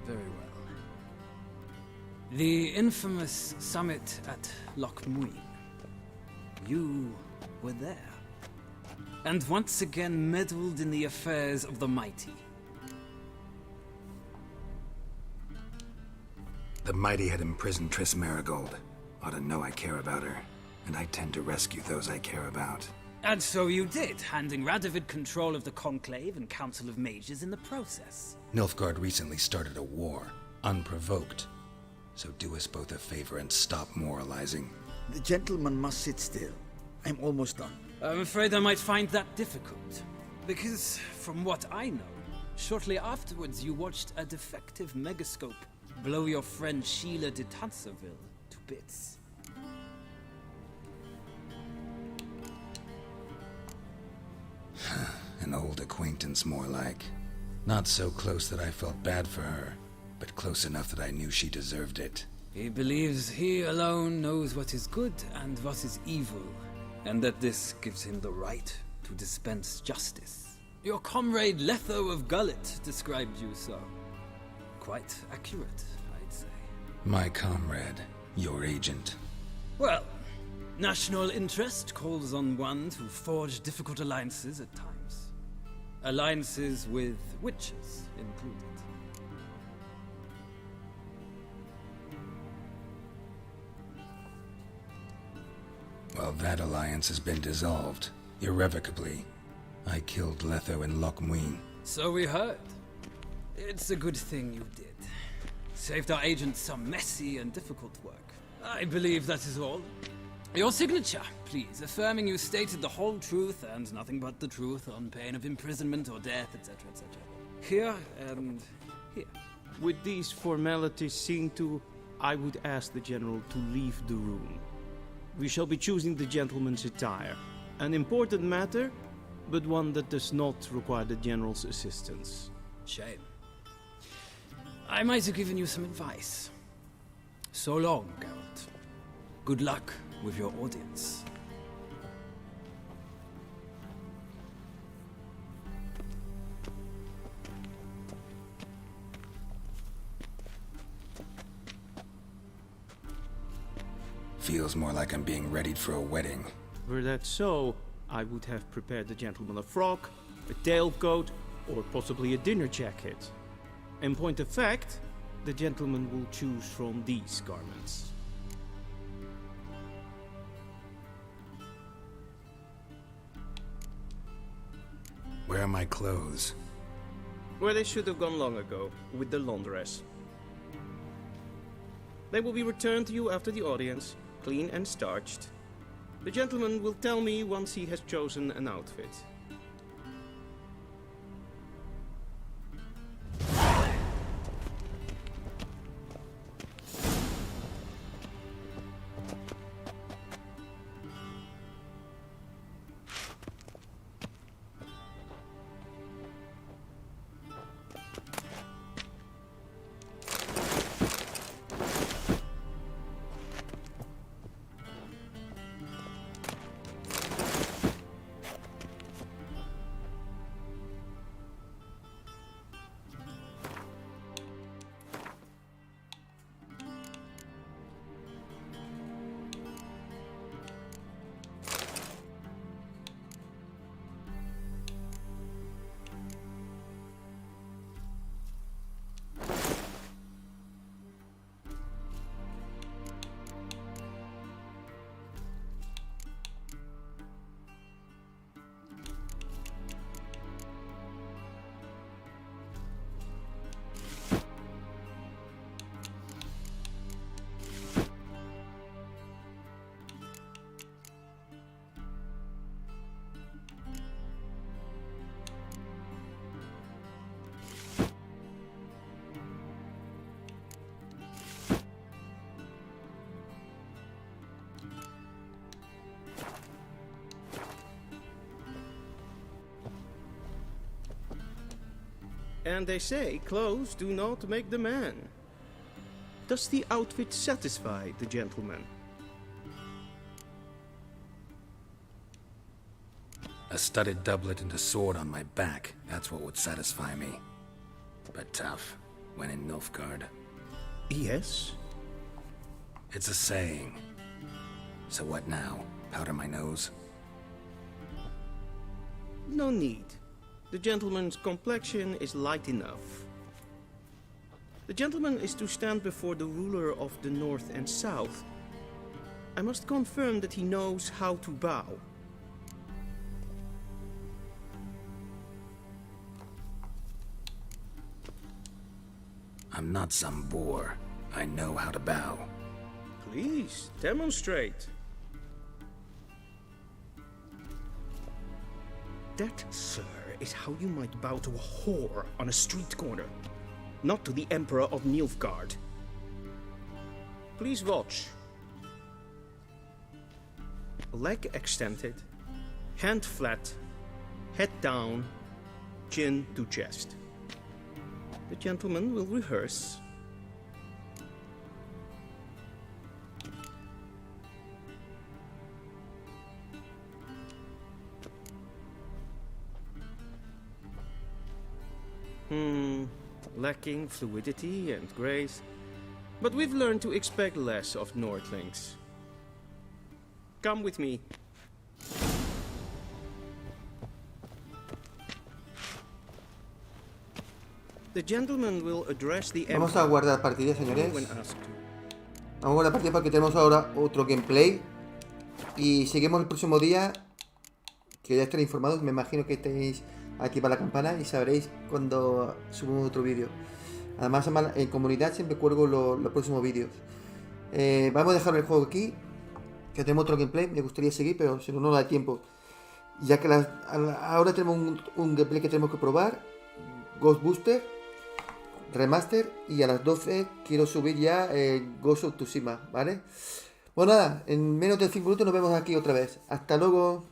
Very well. The infamous summit at Loch Muin. You were there. And once again meddled in the affairs of the mighty. The mighty had imprisoned Triss Marigold. Ought to know I care about her, and I tend to rescue those I care about. And so you did, handing Radovid control of the Conclave and Council of Mages in the process. Nilfgaard recently started a war, unprovoked. So do us both a favor and stop moralizing. The gentleman must sit still. I'm almost done. I'm afraid I might find that difficult. Because, from what I know, shortly afterwards you watched a defective megascope blow your friend Sheila de Tanserville to bits. An old acquaintance, more like. Not so close that I felt bad for her, but close enough that I knew she deserved it. He believes he alone knows what is good and what is evil, and that this gives him the right to dispense justice. Your comrade Letho of Gullet described you so. Quite accurate, I'd say. My comrade, your agent. Well, national interest calls on one to forge difficult alliances at times. Alliances with witches included. Well, that alliance has been dissolved, irrevocably. I killed Letho in Loch Muin. So we heard. It's a good thing you did. Saved our agent some messy and difficult work. I believe that is all. Your signature, please, affirming you stated the whole truth and nothing but the truth on pain of imprisonment or death, etc., etc. Here and here. With these formalities seen to, I would ask the General to leave the room. We shall be choosing the gentleman's attire. An important matter, but one that does not require the General's assistance. Shame. I might have given you some advice. So long, Geralt. Good luck with your audience. Feels more like I'm being readied for a wedding. Were that so, I would have prepared the gentleman a frock, a tailcoat, or possibly a dinner jacket. In point of fact, the gentleman will choose from these garments. Where are my clothes? Where they should have gone long ago, with the laundress. They will be returned to you after the audience, clean and starched. The gentleman will tell me once he has chosen an outfit. And they say clothes do not make the man. Does the outfit satisfy the gentleman? A studded doublet and a sword on my back, that's what would satisfy me. But tough, when in Nilfgaard. Yes? It's a saying. So what now? Powder my nose? No need. The gentleman's complexion is light enough. The gentleman is to stand before the ruler of the North and South. I must confirm that he knows how to bow. I'm not some boor. I know how to bow. Please, demonstrate. That, sir, is how you might bow to a whore on a street corner, not to the Emperor of Nilfgaard. Please watch. Leg extended, hand flat, head down, chin to chest. The gentleman will rehearse. Lacking fluidity and grace, but we've learned to expect less of Nordlings. Come with me. The gentleman will address the Vamos a guardar partida, señores. when asked to. Vamos a guardar partida porque tenemos ahora otro gameplay. Y seguimos el próximo día. Que ya estaréis informados. Me imagino que estéis aquí para la campana y sabréis cuando subimos otro vídeo. Además, en comunidad siempre cuelgo los próximos vídeos. Vamos a dejar el juego aquí. Que tenemos otro gameplay. Me gustaría seguir, pero si no, no da tiempo. Ya que ahora tenemos un gameplay que tenemos que probar. Ghostbuster Remaster. Y a las 12 quiero subir ya Ghost of Tsushima, ¿vale? Bueno, nada, en menos de 5 minutos nos vemos aquí otra vez. Hasta luego.